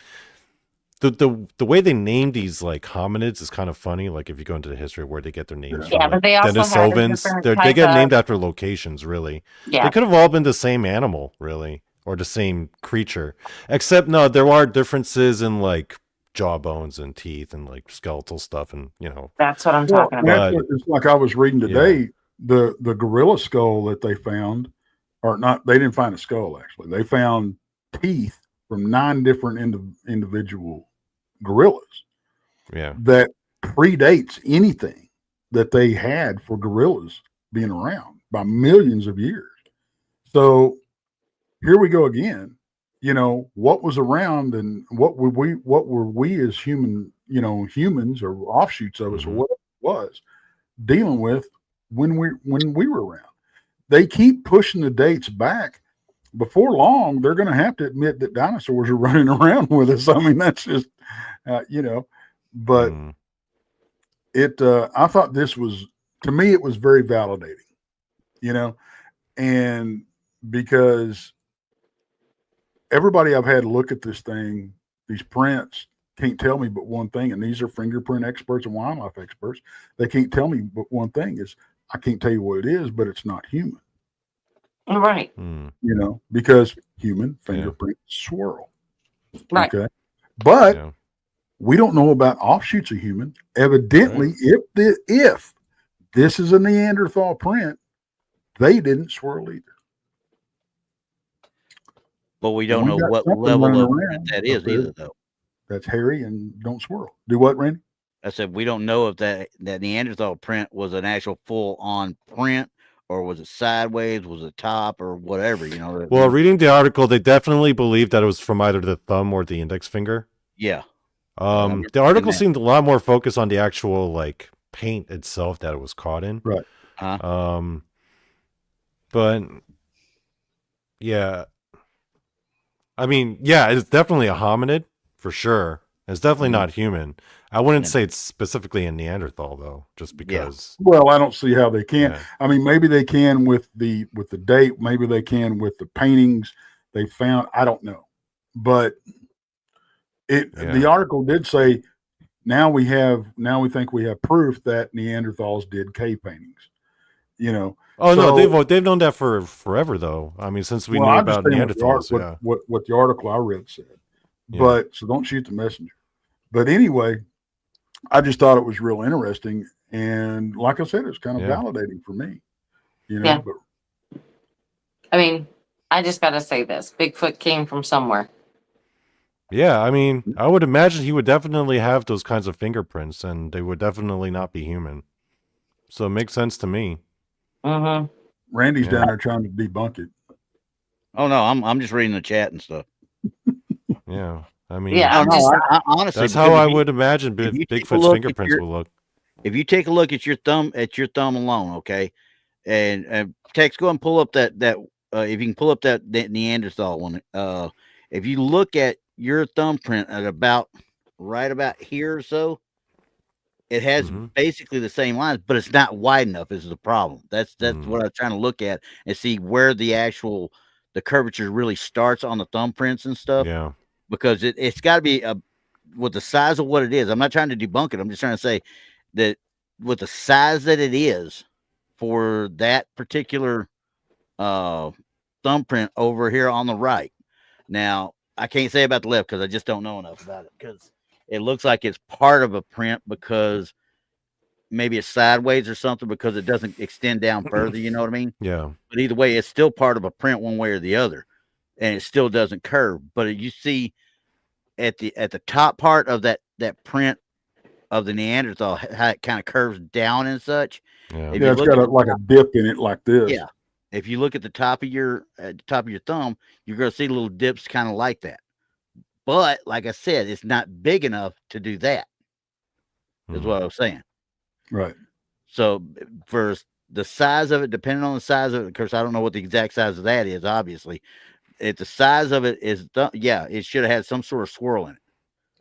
[SPEAKER 2] way they name these like hominids is kind of funny. Like if you go into the history of where they get their names from,
[SPEAKER 1] but they also
[SPEAKER 2] Denisovans, they get named after locations. Really, they could have all been the same animal, really, or the same creature. Except no, there are differences in like jawbones and teeth and like skeletal stuff, and you know.
[SPEAKER 1] That's what I'm talking about.
[SPEAKER 4] It's like I was reading today. The gorilla skull that they found, or not, they didn't find a skull actually. They found teeth from 9 different individual gorillas.
[SPEAKER 2] Yeah.
[SPEAKER 4] That predates anything that they had for gorillas being around by millions of years. So here we go again. You know, what was around and what were we as humans or offshoots of us or what it was dealing with when we were around. They keep pushing the dates back. Before long, they're going to have to admit that dinosaurs are running around with us. I mean, that's just, but I thought this was, to me, it was very validating, and because everybody I've had look at this thing, these prints, can't tell me but one thing, and these are fingerprint experts and wildlife experts. They can't tell me but one thing is, I can't tell you what it is, but it's not human.
[SPEAKER 1] Right.
[SPEAKER 4] Because human fingerprints swirl.
[SPEAKER 1] Right.
[SPEAKER 4] Okay. But we don't know about offshoots of human. Evidently, if this is a Neanderthal print, they didn't swirl either.
[SPEAKER 3] But we don't know what level of print that is either, though.
[SPEAKER 4] That's hairy and don't swirl. Do what, Randy?
[SPEAKER 3] I said we don't know if that Neanderthal print was an actual full-on print, or was it sideways, was it top, or whatever,
[SPEAKER 2] Well, reading the article, they definitely believe that it was from either the thumb or the index finger.
[SPEAKER 3] Yeah.
[SPEAKER 2] The article seemed a lot more focused on the actual like paint itself that it was caught in.
[SPEAKER 4] Right.
[SPEAKER 2] But yeah. I mean, yeah, it's definitely a hominid for sure. It's definitely not human. I wouldn't say it's specifically a Neanderthal though, just because.
[SPEAKER 4] Well, I don't see how they can. I mean, maybe they can with the date. Maybe they can with the paintings they found. I don't know, but the article did say now we think we have proof that Neanderthals did cave paintings.
[SPEAKER 2] Oh no, they've known that for forever though. I mean, since we knew about Neanderthals.
[SPEAKER 4] What the article I read said. But so don't shoot the messenger. But anyway, I just thought it was real interesting, and like I said, it's kind of validating for me. But
[SPEAKER 1] I mean, I just got to say this: Bigfoot came from somewhere.
[SPEAKER 2] Yeah, I mean, I would imagine he would definitely have those kinds of fingerprints, and they would definitely not be human. So it makes sense to me.
[SPEAKER 1] Mm-hmm.
[SPEAKER 4] Randy's down there trying to debunk it.
[SPEAKER 3] Oh no, I'm just reading the chat and stuff.
[SPEAKER 2] Yeah, I mean,
[SPEAKER 3] I honestly,
[SPEAKER 2] that's how I would imagine Bigfoot's fingerprints will look.
[SPEAKER 3] If you take a look at your thumb alone, okay, and Tex, go and pull up that if you can pull up that Neanderthal one. If you look at your thumbprint at about here or so, it has basically the same lines, but it's not wide enough. Is the problem? That's what I was trying to look at and see where the curvature really starts on the thumbprints and stuff.
[SPEAKER 2] Yeah,
[SPEAKER 3] because it's got to be with the size of what it is. I'm not trying to debunk it. I'm just trying to say that with the size that it is for that particular thumbprint over here on the right. Now, I can't say about the left because I just don't know enough about it, because it looks like it's part of a print, because maybe it's sideways or something because it doesn't extend down further. You know what I mean?
[SPEAKER 2] Yeah.
[SPEAKER 3] But either way, it's still part of a print one way or the other, and it still doesn't curve. But you see at the top part of that print of the Neanderthal, how it kind of curves down and such.
[SPEAKER 2] Yeah.
[SPEAKER 3] If
[SPEAKER 4] Yeah,
[SPEAKER 3] you
[SPEAKER 4] it's
[SPEAKER 3] look
[SPEAKER 4] got
[SPEAKER 3] at
[SPEAKER 4] like a dip in it like this.
[SPEAKER 3] yeah, if you look at the top of your thumb, you're going to see little dips kind of like that. But like I said, it's not big enough to do that. Is what I was saying.
[SPEAKER 4] Right.
[SPEAKER 3] So for the size of it, depending on the size of it, of course, I don't know what the exact size of that is. Obviously, if the size of it is, it should have had some sort of swirl in it.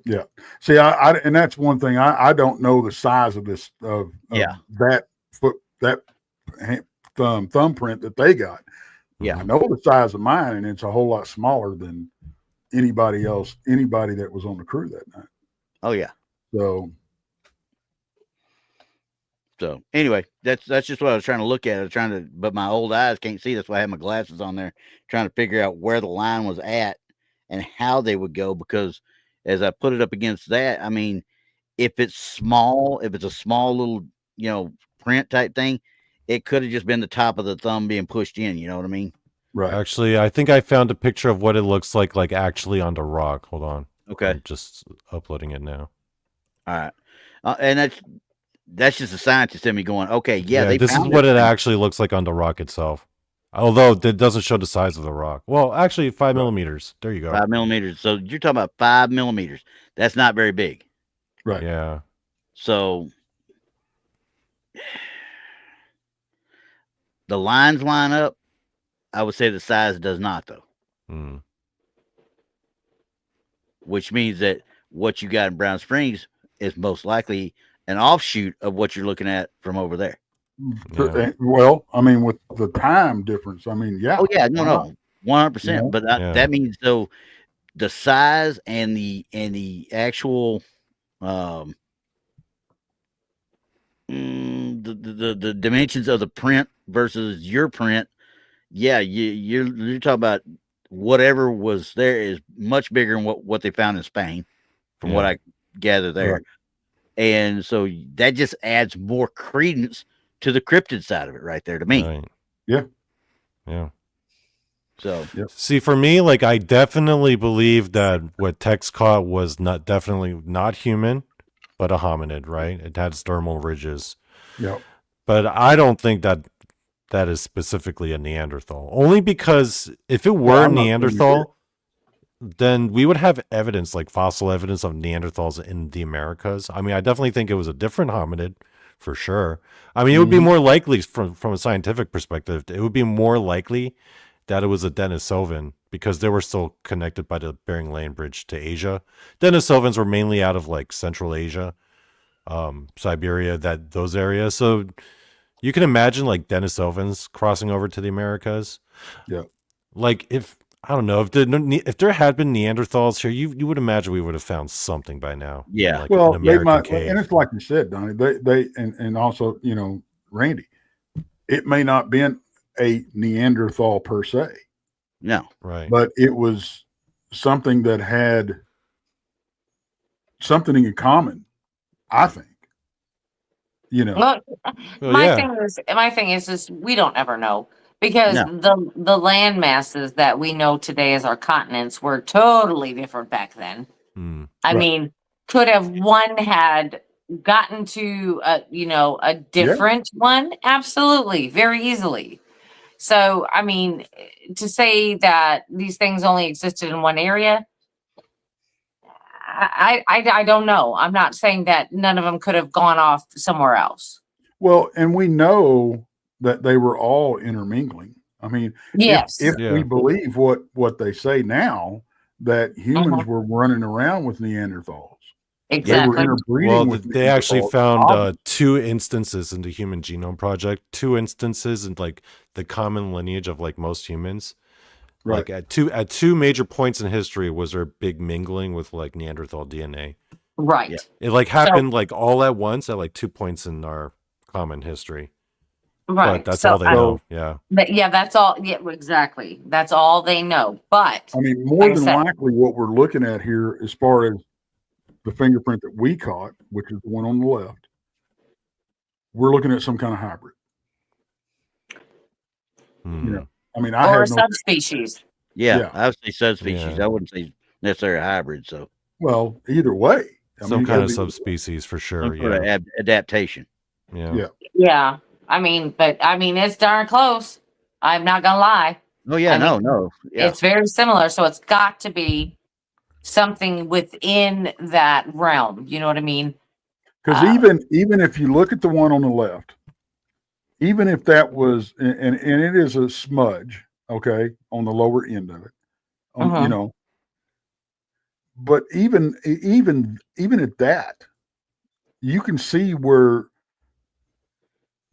[SPEAKER 4] Yeah. See, I and that's one thing I don't know the size of this of that thumbprint that they got.
[SPEAKER 3] Yeah.
[SPEAKER 4] I know the size of mine, and it's a whole lot smaller than anybody that was on the crew that night.
[SPEAKER 3] Oh yeah.
[SPEAKER 4] So
[SPEAKER 3] anyway, that's just what I was trying to look at. But my old eyes can't see. That's why I have my glasses on there, trying to figure out where the line was at and how they would go. Because as I put it up against that, I mean, if it's a small little, print type thing, it could have just been the top of the thumb being pushed in. You know what I mean?
[SPEAKER 4] right.
[SPEAKER 2] Actually, I think I found a picture of what it looks like actually on the rock. Hold on.
[SPEAKER 3] Okay.
[SPEAKER 2] I'm just uploading it now.
[SPEAKER 3] All right. And that's just a scientist in me going, okay,
[SPEAKER 2] This is what it actually looks like on the rock itself. Although it doesn't show the size of the rock. Well, actually, 5 millimeters. There you go.
[SPEAKER 3] 5 millimeters. So you're talking about 5 millimeters. That's not very big.
[SPEAKER 4] Right.
[SPEAKER 2] Yeah.
[SPEAKER 3] So the lines line up. I would say the size does not, though.
[SPEAKER 2] Mm.
[SPEAKER 3] Which means that what you got in Brown Springs is most likely an offshoot of what you're looking at from over there.
[SPEAKER 2] Yeah.
[SPEAKER 4] Well, I mean, with the time difference, I mean, yeah.
[SPEAKER 3] Oh yeah, no, 100%.
[SPEAKER 4] Yeah.
[SPEAKER 3] But
[SPEAKER 2] Yeah.
[SPEAKER 3] that means so the size and the actual the dimensions of the print versus your print, you're talking about whatever was there is much bigger than what they found in Spain, from what I gather there.
[SPEAKER 4] Right.
[SPEAKER 3] And so that just adds more credence to the cryptid side of it right there to me.
[SPEAKER 2] Right.
[SPEAKER 4] Yeah.
[SPEAKER 2] Yeah.
[SPEAKER 3] So
[SPEAKER 2] See, for me, I definitely believe that what Tex caught was definitely not human, but a hominid, right? It had dermal ridges.
[SPEAKER 4] Yeah.
[SPEAKER 2] But I don't think that is specifically a Neanderthal. Only because if it were
[SPEAKER 4] I'm not
[SPEAKER 2] Neanderthal, then we would have evidence, fossil evidence of Neanderthals in the Americas. I mean, I definitely think it was a different hominid, for sure. I mean, it would be more likely from a scientific perspective, it would be more likely that it was a Denisovan because they were still connected by the Bering Land Bridge to Asia. Denisovans were mainly out of Central Asia, Siberia, those areas. So you can imagine Denisovans crossing over to the Americas.
[SPEAKER 4] Yeah.
[SPEAKER 2] I don't know, if there had been Neanderthals here, you would imagine we would have found something by now.
[SPEAKER 3] Yeah.
[SPEAKER 4] Well,
[SPEAKER 2] an
[SPEAKER 4] they
[SPEAKER 2] American
[SPEAKER 4] might,
[SPEAKER 2] cave.
[SPEAKER 4] and it's like you said, Donnie. And also, Randy, it may not been a Neanderthal per se,
[SPEAKER 3] no,
[SPEAKER 2] Right.
[SPEAKER 4] but it was something that had something in common. I think.
[SPEAKER 1] Well,
[SPEAKER 2] Well,
[SPEAKER 1] my
[SPEAKER 2] yeah.
[SPEAKER 1] thing is just we don't ever know because
[SPEAKER 3] No.
[SPEAKER 1] the land masses that we know today as our continents were totally different back then.
[SPEAKER 2] Hmm.
[SPEAKER 1] I
[SPEAKER 4] Right.
[SPEAKER 1] mean, could have one had gotten to a different one? Absolutely, very easily. So, I mean, to say that these things only existed in one area, I don't know. I'm not saying that none of them could have gone off somewhere else.
[SPEAKER 4] Well, and we know that they were all intermingling. I mean,
[SPEAKER 1] Yes.
[SPEAKER 4] if
[SPEAKER 2] Yeah.
[SPEAKER 4] we believe what they say now, that humans
[SPEAKER 1] Mhm.
[SPEAKER 4] were running around with Neanderthals. They were
[SPEAKER 1] Exactly.
[SPEAKER 4] interbreeding
[SPEAKER 2] Well,
[SPEAKER 4] with
[SPEAKER 2] they actually
[SPEAKER 4] Neanderthals.
[SPEAKER 2] found 2 instances in the Human Genome Project, 2 instances in the common lineage of most humans.
[SPEAKER 4] Right.
[SPEAKER 2] At two major points in history was there big mingling with
[SPEAKER 3] Yeah.
[SPEAKER 2] Neanderthal DNA.
[SPEAKER 1] Right.
[SPEAKER 2] It happened all at once at 2 points in our common history.
[SPEAKER 1] Right.
[SPEAKER 2] But that's
[SPEAKER 1] So
[SPEAKER 2] all they know. Yeah.
[SPEAKER 1] that's all. Yeah, exactly. That's all they know. But
[SPEAKER 4] I mean, more
[SPEAKER 1] like I
[SPEAKER 4] than
[SPEAKER 1] said-
[SPEAKER 4] likely, what we're looking at here, as far as the fingerprint that we caught, which is the one on the left, we're looking at some kind of hybrid.
[SPEAKER 2] Hmm.
[SPEAKER 4] You know, I mean, I
[SPEAKER 1] Or a
[SPEAKER 4] have no.
[SPEAKER 1] subspecies.
[SPEAKER 3] Yeah, I would say subspecies.
[SPEAKER 2] Yeah.
[SPEAKER 3] I wouldn't say necessarily hybrid. So
[SPEAKER 4] Well, either way, I
[SPEAKER 2] Some
[SPEAKER 4] mean,
[SPEAKER 2] kind of
[SPEAKER 4] it'll be-
[SPEAKER 2] subspecies for sure.
[SPEAKER 3] some sort
[SPEAKER 2] Yeah.
[SPEAKER 3] of adaptation.
[SPEAKER 2] Yeah.
[SPEAKER 4] Yeah.
[SPEAKER 1] Yeah. I mean, it's darn close. I'm not gonna lie.
[SPEAKER 3] Oh yeah,
[SPEAKER 1] I mean,
[SPEAKER 3] no. Yeah.
[SPEAKER 1] It's very similar, so it's got to be something within that realm. You know what I mean?
[SPEAKER 4] Because even if you look at the one on the left, even if that was, and it is a smudge, okay, on the lower end of it, you know, but even at that, you can see where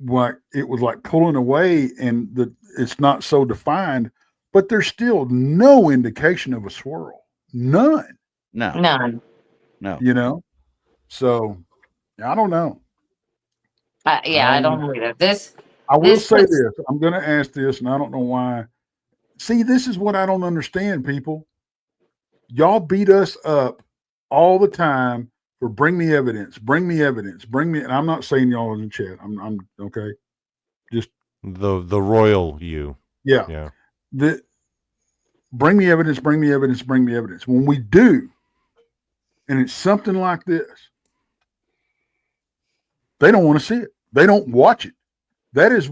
[SPEAKER 4] like it was like pulling away, and it's not so defined, but there's still no indication of a swirl, none,
[SPEAKER 1] None.
[SPEAKER 4] you know. So I don't know.
[SPEAKER 1] I don't know either.
[SPEAKER 4] I will
[SPEAKER 1] This
[SPEAKER 4] say
[SPEAKER 1] puts-
[SPEAKER 4] this. I'm going to ask this, and I don't know why. See, this is what I don't understand, people. Y'all beat us up all the time for bring me evidence, bring me evidence, bring me. And I'm not saying y'all in the chat. I'm okay. Just
[SPEAKER 2] The royal you.
[SPEAKER 4] yeah.
[SPEAKER 2] Yeah.
[SPEAKER 4] Bring me evidence, bring me evidence, bring me evidence. When we do, and it's something like this, they don't want to see it. They don't watch it. That is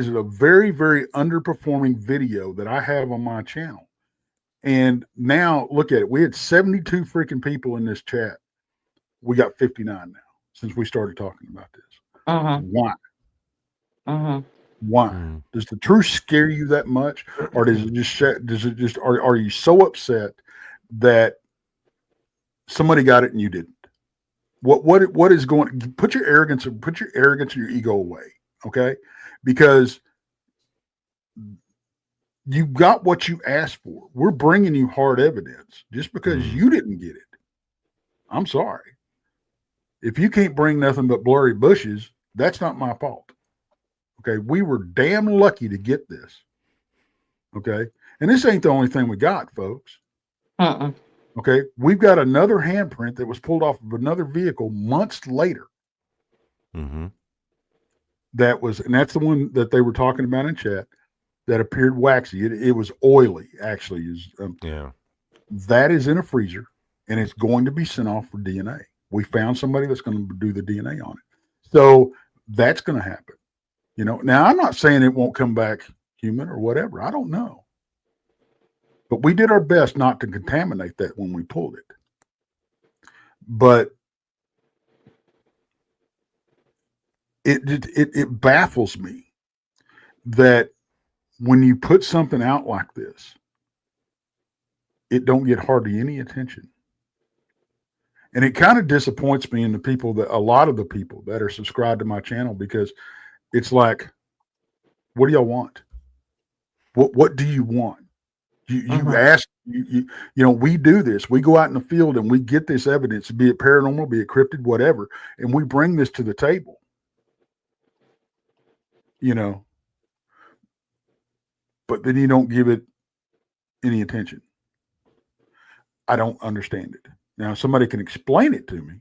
[SPEAKER 4] a very, very underperforming video that I have on my channel. And now look at it. We had 72 freaking people in this chat. We got 59 now since we started talking about this. Why? Why? Does the truth scare you that much, or does it just are you so upset that somebody got it and you didn't? What is going? Put your arrogance and your ego away, okay? Because you got what you asked for. We're bringing you hard evidence. Just because you didn't get it, I'm sorry. If you can't bring nothing but blurry bushes, that's not my fault. Okay, we were damn lucky to get this. Okay, and this ain't the only thing we got, folks. Okay, we've got another handprint that was pulled off of another vehicle months later. That was, and that's the one that they were talking about in chat that appeared waxy. It was oily, actually. That is in a freezer, and it's going to be sent off for DNA. We found somebody that's going to do the DNA on it, so that's going to happen. You know, now I'm not saying it won't come back human or whatever. I don't know. But we did our best not to contaminate that when we pulled it. But it baffles me that when you put something out like this, it don't get hardly any attention. And it kind of disappoints me in a lot of the people that are subscribed to my channel, because it's like, what do y'all want? What do you want? You ask, you know, we do this. We go out in the field and we get this evidence, be it paranormal, be it cryptid, whatever, and we bring this to the table. You know, but then you don't give it any attention. I don't understand it. Now, if somebody can explain it to me,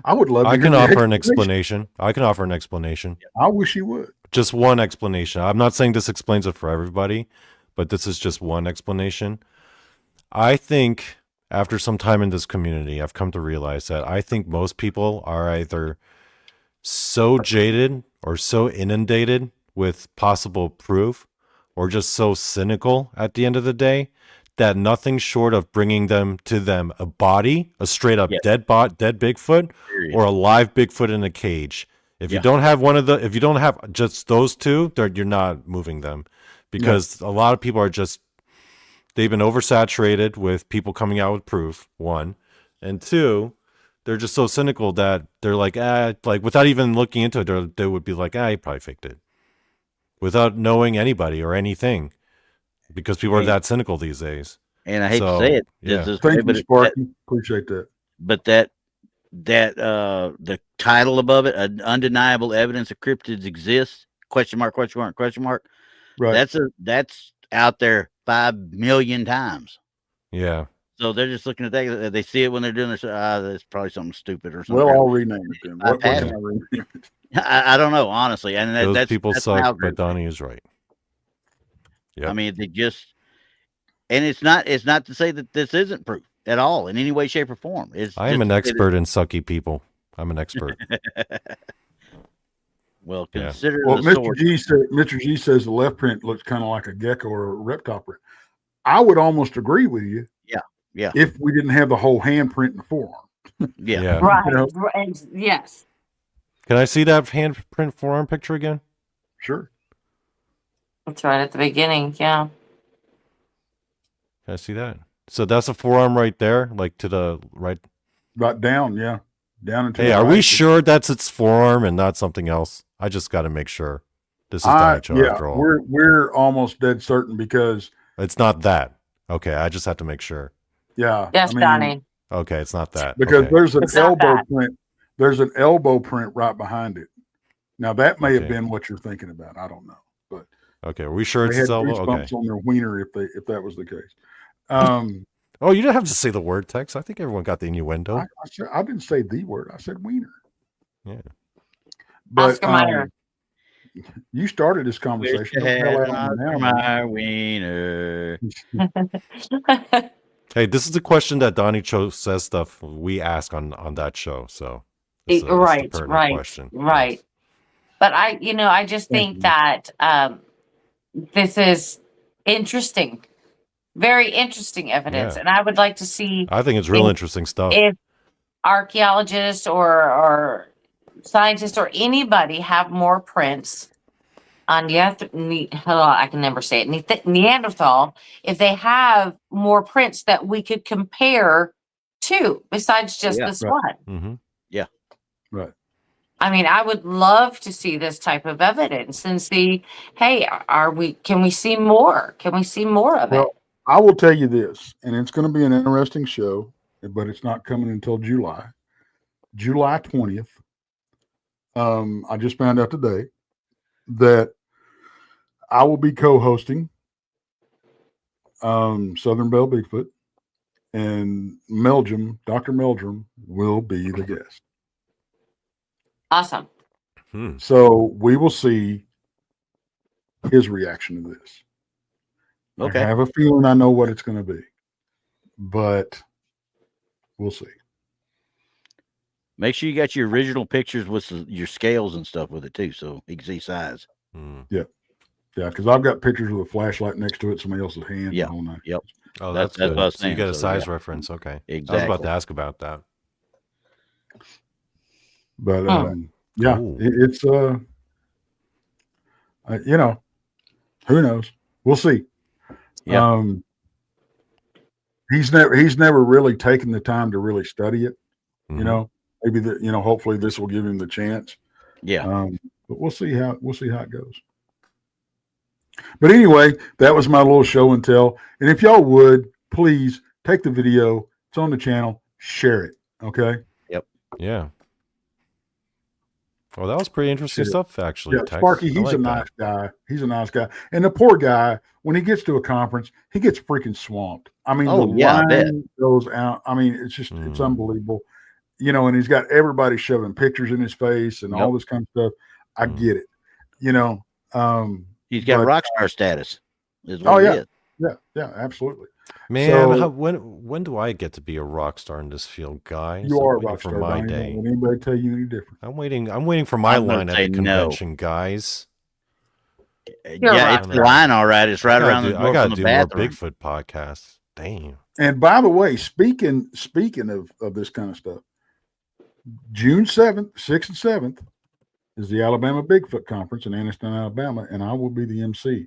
[SPEAKER 4] I would love to
[SPEAKER 2] I
[SPEAKER 4] hear
[SPEAKER 2] can
[SPEAKER 4] the
[SPEAKER 2] offer an explanation. I can offer an explanation.
[SPEAKER 4] I wish you would.
[SPEAKER 2] Just one explanation. I'm not saying this explains it for everybody, but this is just one explanation. I think after some time in this community, I've come to realize that I think most people are either so jaded or so inundated with possible proof, or just so cynical at the end of the day, that nothing short of bringing to them a body, a straight up dead Bigfoot, or a live Bigfoot in a cage. If you don't have if you don't have just those two, you're not moving them, because a lot of people are they've been oversaturated with people coming out with proof, one, and two, they're just so cynical that they're like, without even looking into it, they would be like, you probably faked it, without knowing anybody or anything, because people are that cynical these days.
[SPEAKER 3] And I hate to say it,
[SPEAKER 4] thank you, Sparky. Appreciate that.
[SPEAKER 3] But that the title above it, undeniable evidence of cryptids exists, question mark.
[SPEAKER 4] Right.
[SPEAKER 3] That's out there 5 million times.
[SPEAKER 2] Yeah.
[SPEAKER 3] So they're just looking at that. They see it when they're doing this. That's probably something stupid or something.
[SPEAKER 4] Well, I'll rename it then. What can I rename it?
[SPEAKER 3] I don't know, honestly. And
[SPEAKER 2] Those people
[SPEAKER 3] that's
[SPEAKER 2] suck, but Donny is right.
[SPEAKER 3] I mean, they just, and it's not to say that this isn't proof at all in any way, shape, or form.
[SPEAKER 2] I am an expert in sucky people. I'm an expert.
[SPEAKER 3] Well, consider
[SPEAKER 4] Well,
[SPEAKER 3] the source.
[SPEAKER 4] Mr. G says the left print looks kind of like a gecko or a reptile print. I would almost agree with you.
[SPEAKER 3] Yeah.
[SPEAKER 4] If we didn't have the whole handprint in the forearm.
[SPEAKER 3] Yeah.
[SPEAKER 1] Right.
[SPEAKER 4] You know?
[SPEAKER 1] Right. Yes.
[SPEAKER 2] Can I see that handprint forearm picture again?
[SPEAKER 4] Sure.
[SPEAKER 1] That's right at the beginning. Yeah.
[SPEAKER 2] Can I see that? So that's a forearm right there, like to the right.
[SPEAKER 4] Right down, yeah. Down into
[SPEAKER 2] Hey,
[SPEAKER 4] the
[SPEAKER 2] are
[SPEAKER 4] right.
[SPEAKER 2] we sure that's its forearm and not something else? I just got to make sure. This is Donny Cho after all.
[SPEAKER 4] We're almost dead certain because
[SPEAKER 2] It's not that. Okay, I just have to make sure.
[SPEAKER 4] yeah.
[SPEAKER 1] Yes, Donny.
[SPEAKER 2] Okay, it's not that.
[SPEAKER 4] Because
[SPEAKER 2] okay.
[SPEAKER 4] there's an
[SPEAKER 1] It's not
[SPEAKER 4] elbow
[SPEAKER 1] that.
[SPEAKER 4] print. There's an elbow print right behind it. Now that may have
[SPEAKER 2] Okay.
[SPEAKER 4] been what you're thinking about. I don't know. But
[SPEAKER 2] Okay, are we sure
[SPEAKER 4] they
[SPEAKER 2] it's
[SPEAKER 4] had
[SPEAKER 2] its elbow? Okay.
[SPEAKER 4] goosebumps on their wiener if that was the case.
[SPEAKER 2] Oh, you didn't have to say the word, Tex. I think everyone got the innuendo.
[SPEAKER 4] I didn't say the word. I said wiener.
[SPEAKER 2] Yeah.
[SPEAKER 4] But
[SPEAKER 1] Oscar Mayer.
[SPEAKER 4] you started this
[SPEAKER 3] Wish
[SPEAKER 4] conversation.
[SPEAKER 3] I
[SPEAKER 4] Don't
[SPEAKER 3] had
[SPEAKER 4] tell
[SPEAKER 3] an
[SPEAKER 4] that
[SPEAKER 3] Oscar
[SPEAKER 4] on me now.
[SPEAKER 3] Mayer wiener.
[SPEAKER 2] Hey, this is the question that Donny Cho says stuff we ask on that show. So this is the
[SPEAKER 1] Right.
[SPEAKER 2] pertinent
[SPEAKER 1] Right.
[SPEAKER 2] question.
[SPEAKER 1] Right.
[SPEAKER 2] Yes.
[SPEAKER 1] But I just think that this is interesting, very interesting evidence,
[SPEAKER 2] Yeah.
[SPEAKER 1] and I would like to see
[SPEAKER 2] I think it's real
[SPEAKER 1] if-
[SPEAKER 2] interesting stuff.
[SPEAKER 1] if archaeologists or scientists or anybody have more prints on I can never say it, Neanderthal, if they have more prints that we could compare to besides just
[SPEAKER 3] Yeah,
[SPEAKER 1] this
[SPEAKER 4] right.
[SPEAKER 1] one.
[SPEAKER 2] Mm-hmm.
[SPEAKER 4] Right.
[SPEAKER 1] I mean, I would love to see this type of evidence and see, hey, can we see more? Can we see more of it?
[SPEAKER 4] Well, I will tell you this, and it's going to be an interesting show, but it's not coming until July 20th. I just found out today that I will be co-hosting Southern Belle Bigfoot, and Dr. Meldrum will be the guest.
[SPEAKER 1] Awesome.
[SPEAKER 4] So we will see his reaction to this.
[SPEAKER 3] Okay.
[SPEAKER 4] I have a feeling I know what it's going to be, but we'll see.
[SPEAKER 3] Make sure you got your original pictures with your scales and stuff with it too, so you can see size.
[SPEAKER 4] Yeah, because I've got pictures with a flashlight next to it, somebody else's hand.
[SPEAKER 3] Yeah.
[SPEAKER 4] And all that.
[SPEAKER 3] Yep.
[SPEAKER 2] Oh,
[SPEAKER 3] That's
[SPEAKER 2] that's good.
[SPEAKER 3] what I was
[SPEAKER 2] So you
[SPEAKER 3] saying,
[SPEAKER 2] got a
[SPEAKER 3] so,
[SPEAKER 2] size
[SPEAKER 3] yeah.
[SPEAKER 2] reference. Okay.
[SPEAKER 3] Exactly.
[SPEAKER 2] I was about to ask about that.
[SPEAKER 4] But
[SPEAKER 1] Hmm.
[SPEAKER 4] yeah,
[SPEAKER 2] Ooh.
[SPEAKER 4] it's who knows? We'll see.
[SPEAKER 3] Yeah.
[SPEAKER 4] He's never really taken the time to really study it.
[SPEAKER 2] Mhm.
[SPEAKER 4] You know, maybe hopefully this will give him the chance.
[SPEAKER 3] Yeah.
[SPEAKER 4] But we'll see how it goes. But anyway, that was my little show and tell. And if y'all would please take the video, it's on the channel, share it. Okay.
[SPEAKER 2] Yeah. Well, that was pretty interesting
[SPEAKER 4] Shit.
[SPEAKER 2] stuff, actually.
[SPEAKER 4] Yeah,
[SPEAKER 2] Tex.
[SPEAKER 4] Sparky,
[SPEAKER 2] I
[SPEAKER 4] he's
[SPEAKER 2] like
[SPEAKER 4] a
[SPEAKER 2] that.
[SPEAKER 4] nice guy. He's a nice guy. And the poor guy, when he gets to a conference, he gets freaking swamped. I mean,
[SPEAKER 3] Oh,
[SPEAKER 4] the
[SPEAKER 3] yeah, I bet.
[SPEAKER 4] line goes out. I mean, it's just, it's
[SPEAKER 2] Mm.
[SPEAKER 4] unbelievable. And he's got everybody shoving pictures in his face and all
[SPEAKER 3] Yep.
[SPEAKER 4] this kind of stuff. I
[SPEAKER 2] Mm.
[SPEAKER 4] get it.
[SPEAKER 3] He's got
[SPEAKER 4] but-
[SPEAKER 3] rock star status. Is
[SPEAKER 4] Oh,
[SPEAKER 3] what
[SPEAKER 4] yeah.
[SPEAKER 3] he is.
[SPEAKER 4] Yeah, absolutely.
[SPEAKER 2] Man,
[SPEAKER 4] So-
[SPEAKER 2] when do I get to be a rock star in this field, guys?
[SPEAKER 4] You
[SPEAKER 2] I'm
[SPEAKER 4] are a
[SPEAKER 2] waiting
[SPEAKER 4] rock
[SPEAKER 2] for
[SPEAKER 4] star.
[SPEAKER 2] my
[SPEAKER 4] Don't
[SPEAKER 2] day.
[SPEAKER 4] let anybody tell you any different.
[SPEAKER 2] I'm waiting for my
[SPEAKER 3] I'm gonna
[SPEAKER 2] line at
[SPEAKER 3] say
[SPEAKER 2] the
[SPEAKER 3] no.
[SPEAKER 2] convention, guys.
[SPEAKER 3] Yeah,
[SPEAKER 1] right.
[SPEAKER 3] it's the line, all right. It's right
[SPEAKER 2] I
[SPEAKER 3] around the
[SPEAKER 2] gotta
[SPEAKER 3] door
[SPEAKER 2] do, I
[SPEAKER 3] from
[SPEAKER 2] gotta
[SPEAKER 3] the
[SPEAKER 2] do more
[SPEAKER 3] bathroom.
[SPEAKER 2] Bigfoot podcasts. Damn.
[SPEAKER 4] And by the way, speaking of this kind of stuff, June 7th, 6th and 7th is the Alabama Bigfoot Conference in Anniston, Alabama, and I will be the MC.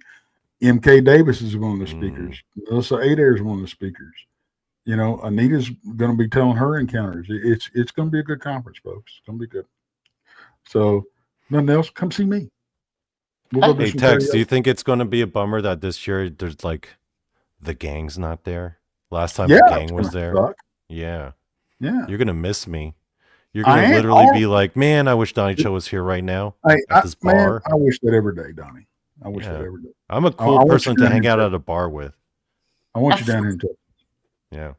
[SPEAKER 4] MK Davis is one of the speakers. Melissa Adair is one of the speakers. Anita's going to be telling her encounters. It's going to be a good conference, folks. It's going to be good. So, nothing else, come see me. We'll go do
[SPEAKER 2] Hey,
[SPEAKER 4] some
[SPEAKER 2] Tex, do
[SPEAKER 4] karaoke.
[SPEAKER 2] you think it's going to be a bummer that this year there's like the gang's not there? Last time
[SPEAKER 4] Yeah,
[SPEAKER 2] the gang
[SPEAKER 4] it's
[SPEAKER 2] was
[SPEAKER 4] gonna
[SPEAKER 2] there.
[SPEAKER 4] suck.
[SPEAKER 2] Yeah.
[SPEAKER 4] Yeah.
[SPEAKER 2] You're going to miss me. You're
[SPEAKER 4] I
[SPEAKER 2] going to
[SPEAKER 4] am.
[SPEAKER 2] literally
[SPEAKER 4] All-
[SPEAKER 2] be like, man, I wish Donny Cho was here right now
[SPEAKER 4] Hey,
[SPEAKER 2] at this bar.
[SPEAKER 4] I wish that every day, Donnie. I wish that
[SPEAKER 2] Yeah.
[SPEAKER 4] every day.
[SPEAKER 2] I'm a
[SPEAKER 4] I
[SPEAKER 2] cool
[SPEAKER 4] want
[SPEAKER 2] person
[SPEAKER 4] you
[SPEAKER 2] to
[SPEAKER 4] down
[SPEAKER 2] hang
[SPEAKER 4] here,
[SPEAKER 2] out
[SPEAKER 4] Tex.
[SPEAKER 2] at a bar with.
[SPEAKER 4] I want you down here in Texas.
[SPEAKER 2] Yeah.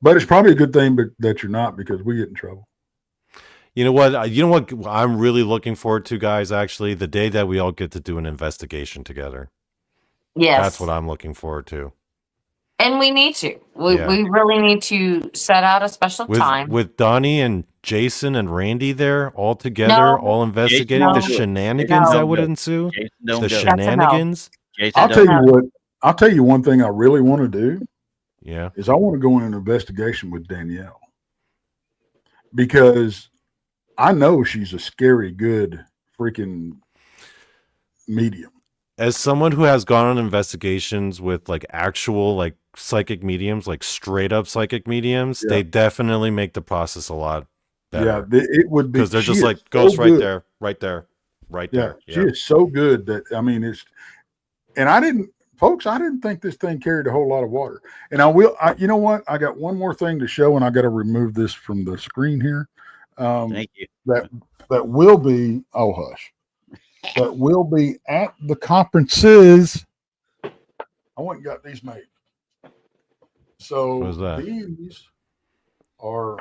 [SPEAKER 4] But it's probably a good thing that you're not, because we get in trouble.
[SPEAKER 2] You know what? I'm really looking forward to, guys, actually, the day that we all get to do an investigation together.
[SPEAKER 1] Yes.
[SPEAKER 2] That's what I'm looking forward to.
[SPEAKER 1] And we need to. We really need to set out a special time.
[SPEAKER 2] With Donny and Jason and Randy there all together, all investigating the shenanigans that would ensue. The shenanigans.
[SPEAKER 4] I'll tell you one thing I really want to do. Yeah. Is I want to go in an investigation with Danielle. Because I know she's a scary good freaking medium.
[SPEAKER 2] As someone who has gone on investigations with like actual like psychic mediums, like straight up psychic mediums, they definitely make the process a lot better.
[SPEAKER 4] Yeah, it would be,
[SPEAKER 2] because they're just like ghost right there, right there, right there.
[SPEAKER 4] She is so good that and I didn't think this thing carried a whole lot of water. And you know what? I got one more thing to show, and I got to remove this from the screen here.
[SPEAKER 3] Thank you.
[SPEAKER 4] That will be hush. That will be at the conferences. I went and got these made. So these are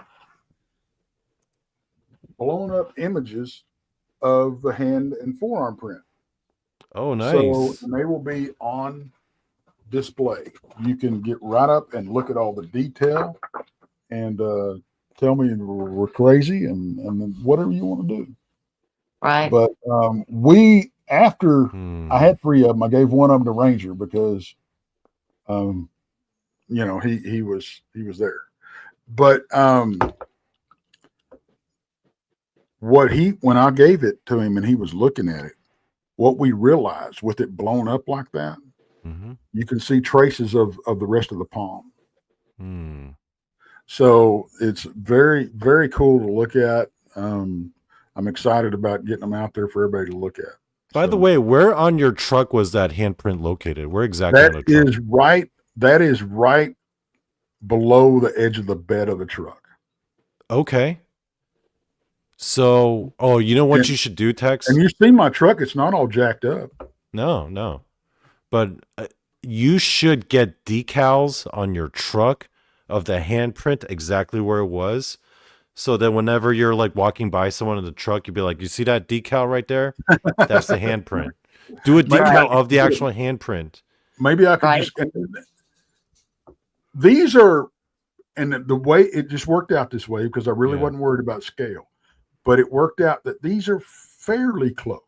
[SPEAKER 4] blown up images of the hand and forearm print.
[SPEAKER 2] Oh, nice.
[SPEAKER 4] So they will be on display. You can get right up and look at all the detail and tell me we're crazy and whatever you want to do.
[SPEAKER 1] Right.
[SPEAKER 4] But I had 3 of them. I gave one of them to Ranger because, he was there. But when I gave it to him and he was looking at it, what we realized with it blown up like that, you can see traces of the rest of the palm. So it's very, very cool to look at. I'm excited about getting them out there for everybody to look at.
[SPEAKER 2] By the way, where on your truck was that handprint located? Where exactly?
[SPEAKER 4] That is right below the edge of the bed of the truck.
[SPEAKER 2] Okay. So, you know what you should do, Tex?
[SPEAKER 4] And you see my truck, it's not all jacked up.
[SPEAKER 2] No. But you should get decals on your truck of the handprint exactly where it was. So that whenever you're like walking by someone in the truck, you'd be like, you see that decal right there? That's the handprint. Do a decal of the actual handprint.
[SPEAKER 4] Maybe I could these are, and the way it just worked out this way, because I really wasn't worried about scale, but it worked out that these are fairly close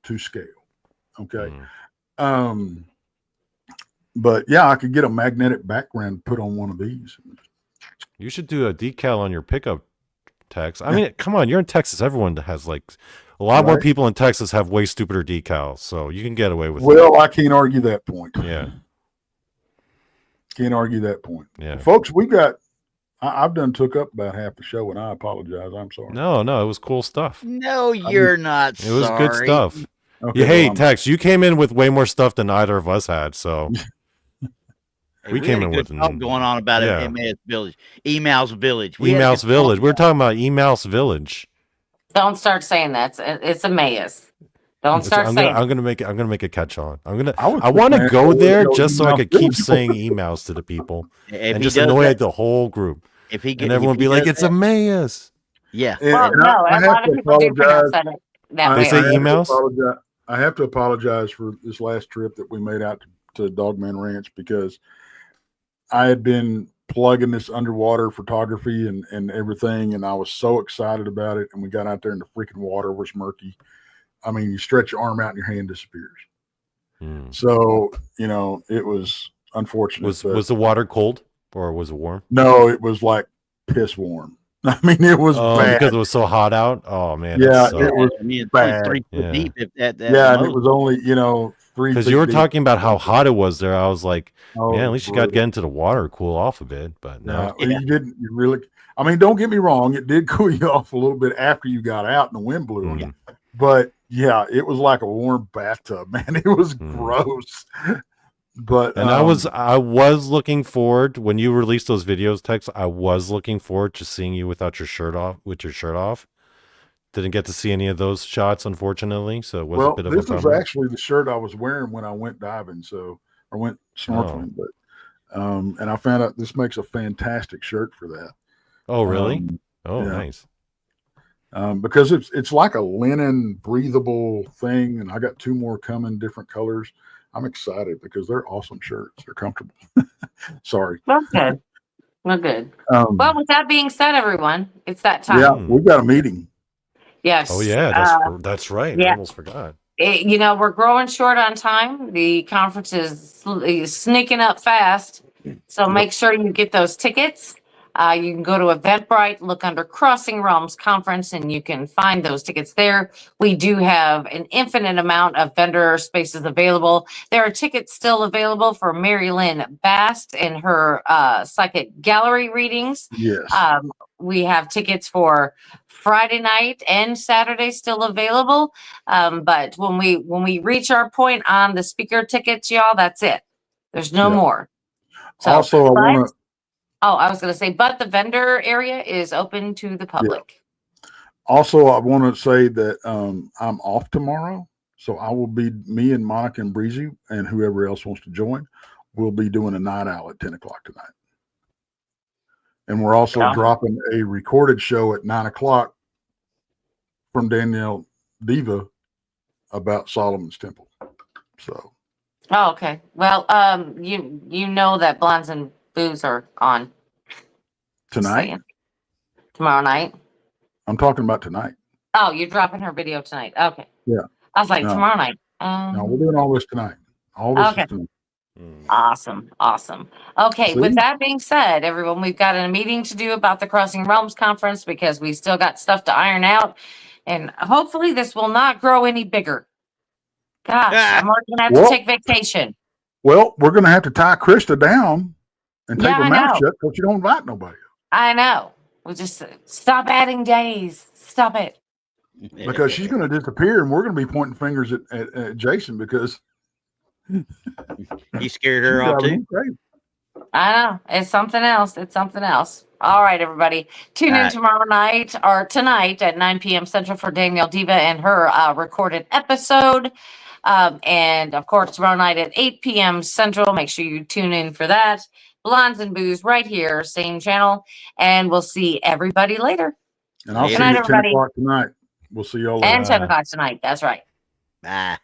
[SPEAKER 4] to scale. Okay. But yeah, I could get a magnetic background put on one of these.
[SPEAKER 2] You should do a decal on your pickup, Tex. I mean, come on, you're in Texas. Everyone has like a lot more people in Texas have way stupider decals, so you can get away with it.
[SPEAKER 4] Well, I can't argue that point.
[SPEAKER 2] Yeah.
[SPEAKER 4] Can't argue that point.
[SPEAKER 2] Yeah.
[SPEAKER 4] Folks, I've done took up about half the show, and I apologize. I'm sorry.
[SPEAKER 2] No, it was cool stuff.
[SPEAKER 3] No, you're not sorry.
[SPEAKER 2] It was good stuff.
[SPEAKER 4] Okay,
[SPEAKER 2] hey, Tex, you came in with way more stuff than either of us had, so... We came in with
[SPEAKER 3] going on about it. Emails Village.
[SPEAKER 2] We were talking about Emails Village.
[SPEAKER 1] Don't start saying that. It's a maze. Don't start saying.
[SPEAKER 2] I'm gonna make a catch on. I want to go there just so I could keep saying emails to the people and just annoy the whole group. And everyone be like, "It's a maze."
[SPEAKER 3] Yeah.
[SPEAKER 1] Well, no, a lot of people do pronounce that way.
[SPEAKER 2] They say emails.
[SPEAKER 4] I have to apologize for this last trip that we made out to Dogman Ranch, because I had been plugging this underwater photography and everything, and I was so excited about it. And we got out there, and the freaking water was murky. I mean, you stretch your arm out and your hand disappears. So, it was unfortunate.
[SPEAKER 2] Was the water cold or was it warm?
[SPEAKER 4] No, it was like piss warm. I mean, it was bad.
[SPEAKER 2] Because it was so hot out. Oh man.
[SPEAKER 4] Yeah, it was bad.
[SPEAKER 3] 3 foot deep.
[SPEAKER 4] And it was only 3.
[SPEAKER 2] Because you were talking about how hot it was there. I was like, man, at least you got to get into the water, cool off a bit. But no,
[SPEAKER 4] you didn't. You really. I mean, don't get me wrong. It did cool you off a little bit after you got out and the wind blew on you. But yeah, it was like a warm bathtub, man. It was gross. But
[SPEAKER 2] I was looking forward when you released those videos, Tex. I was looking forward to seeing you without your shirt off, Didn't get to see any of those shots, unfortunately. So it was a bit of a bummer.
[SPEAKER 4] This was actually the shirt I was wearing when I went diving, or went snorkeling. And I found out this makes a fantastic shirt for that.
[SPEAKER 2] Oh, really?
[SPEAKER 4] Yeah.
[SPEAKER 2] Nice.
[SPEAKER 4] Because it's like a linen breathable thing, and I got 2 more coming, different colors. I'm excited because they're awesome shirts. They're comfortable. Sorry.
[SPEAKER 1] Well, good. Well, good. Well, with that being said, everyone, it's that time.
[SPEAKER 4] Yeah, we've got a meeting.
[SPEAKER 1] Yes.
[SPEAKER 2] Oh yeah, that's right.
[SPEAKER 1] yeah.
[SPEAKER 2] I almost forgot.
[SPEAKER 1] We're growing short on time. The conference is sneaking up fast. So make sure you get those tickets. You can go to Eventbrite, look under Crossing Realms Conference, and you can find those tickets there. We do have an infinite amount of vendor spaces available. There are tickets still available for Mary Lynn Bast and her psychic gallery readings.
[SPEAKER 4] Yes.
[SPEAKER 1] We have tickets for Friday night and Saturday still available. But when we reach our point on the speaker tickets, y'all, that's it. There's no more. So,
[SPEAKER 4] also,
[SPEAKER 1] I was going to say, but the vendor area is open to the public.
[SPEAKER 4] Yeah. Also, I want to say that I'm off tomorrow, so I will be, me and Monica and Breezy and whoever else wants to join, we'll be doing a night owl at 10 o'clock tonight. And we're also dropping a recorded show at 9 o'clock from Danielle Diva about Solomon's Temple. So.
[SPEAKER 1] Oh, okay. Well, you know that Blondes and Boos are on
[SPEAKER 4] tonight.
[SPEAKER 1] Tomorrow night.
[SPEAKER 4] I'm talking about tonight.
[SPEAKER 1] Oh, you're dropping her video tonight. Okay.
[SPEAKER 4] Yeah.
[SPEAKER 1] I was like, tomorrow night.
[SPEAKER 4] No, we're doing all this tonight. All this is tonight.
[SPEAKER 1] Awesome. Okay, with that being said, everyone, we've got a meeting to do about the Crossing Realms Conference because we still got stuff to iron out, and hopefully this will not grow any bigger. Gosh, I'm already gonna have to take vacation.
[SPEAKER 4] Well, we're gonna have to tie Krista down and take her mouth shut because you don't invite nobody.
[SPEAKER 1] I know. We'll just stop adding days. Stop it.
[SPEAKER 4] Because she's gonna disappear, and we're gonna be pointing fingers at Jason because
[SPEAKER 3] he scared her off too.
[SPEAKER 1] I know. It's something else. All right, everybody. Tune in tomorrow night or tonight at 9 p.m. Central for Danielle Diva and her recorded episode. And of course, tomorrow night at 8 p.m. Central. Make sure you tune in for that. Blondes and Boos right here, same channel. And we'll see everybody later.
[SPEAKER 4] And I'll see you at 10 o'clock tonight. We'll see y'all later.
[SPEAKER 1] And 10 o'clock tonight. That's right.
[SPEAKER 3] Bye.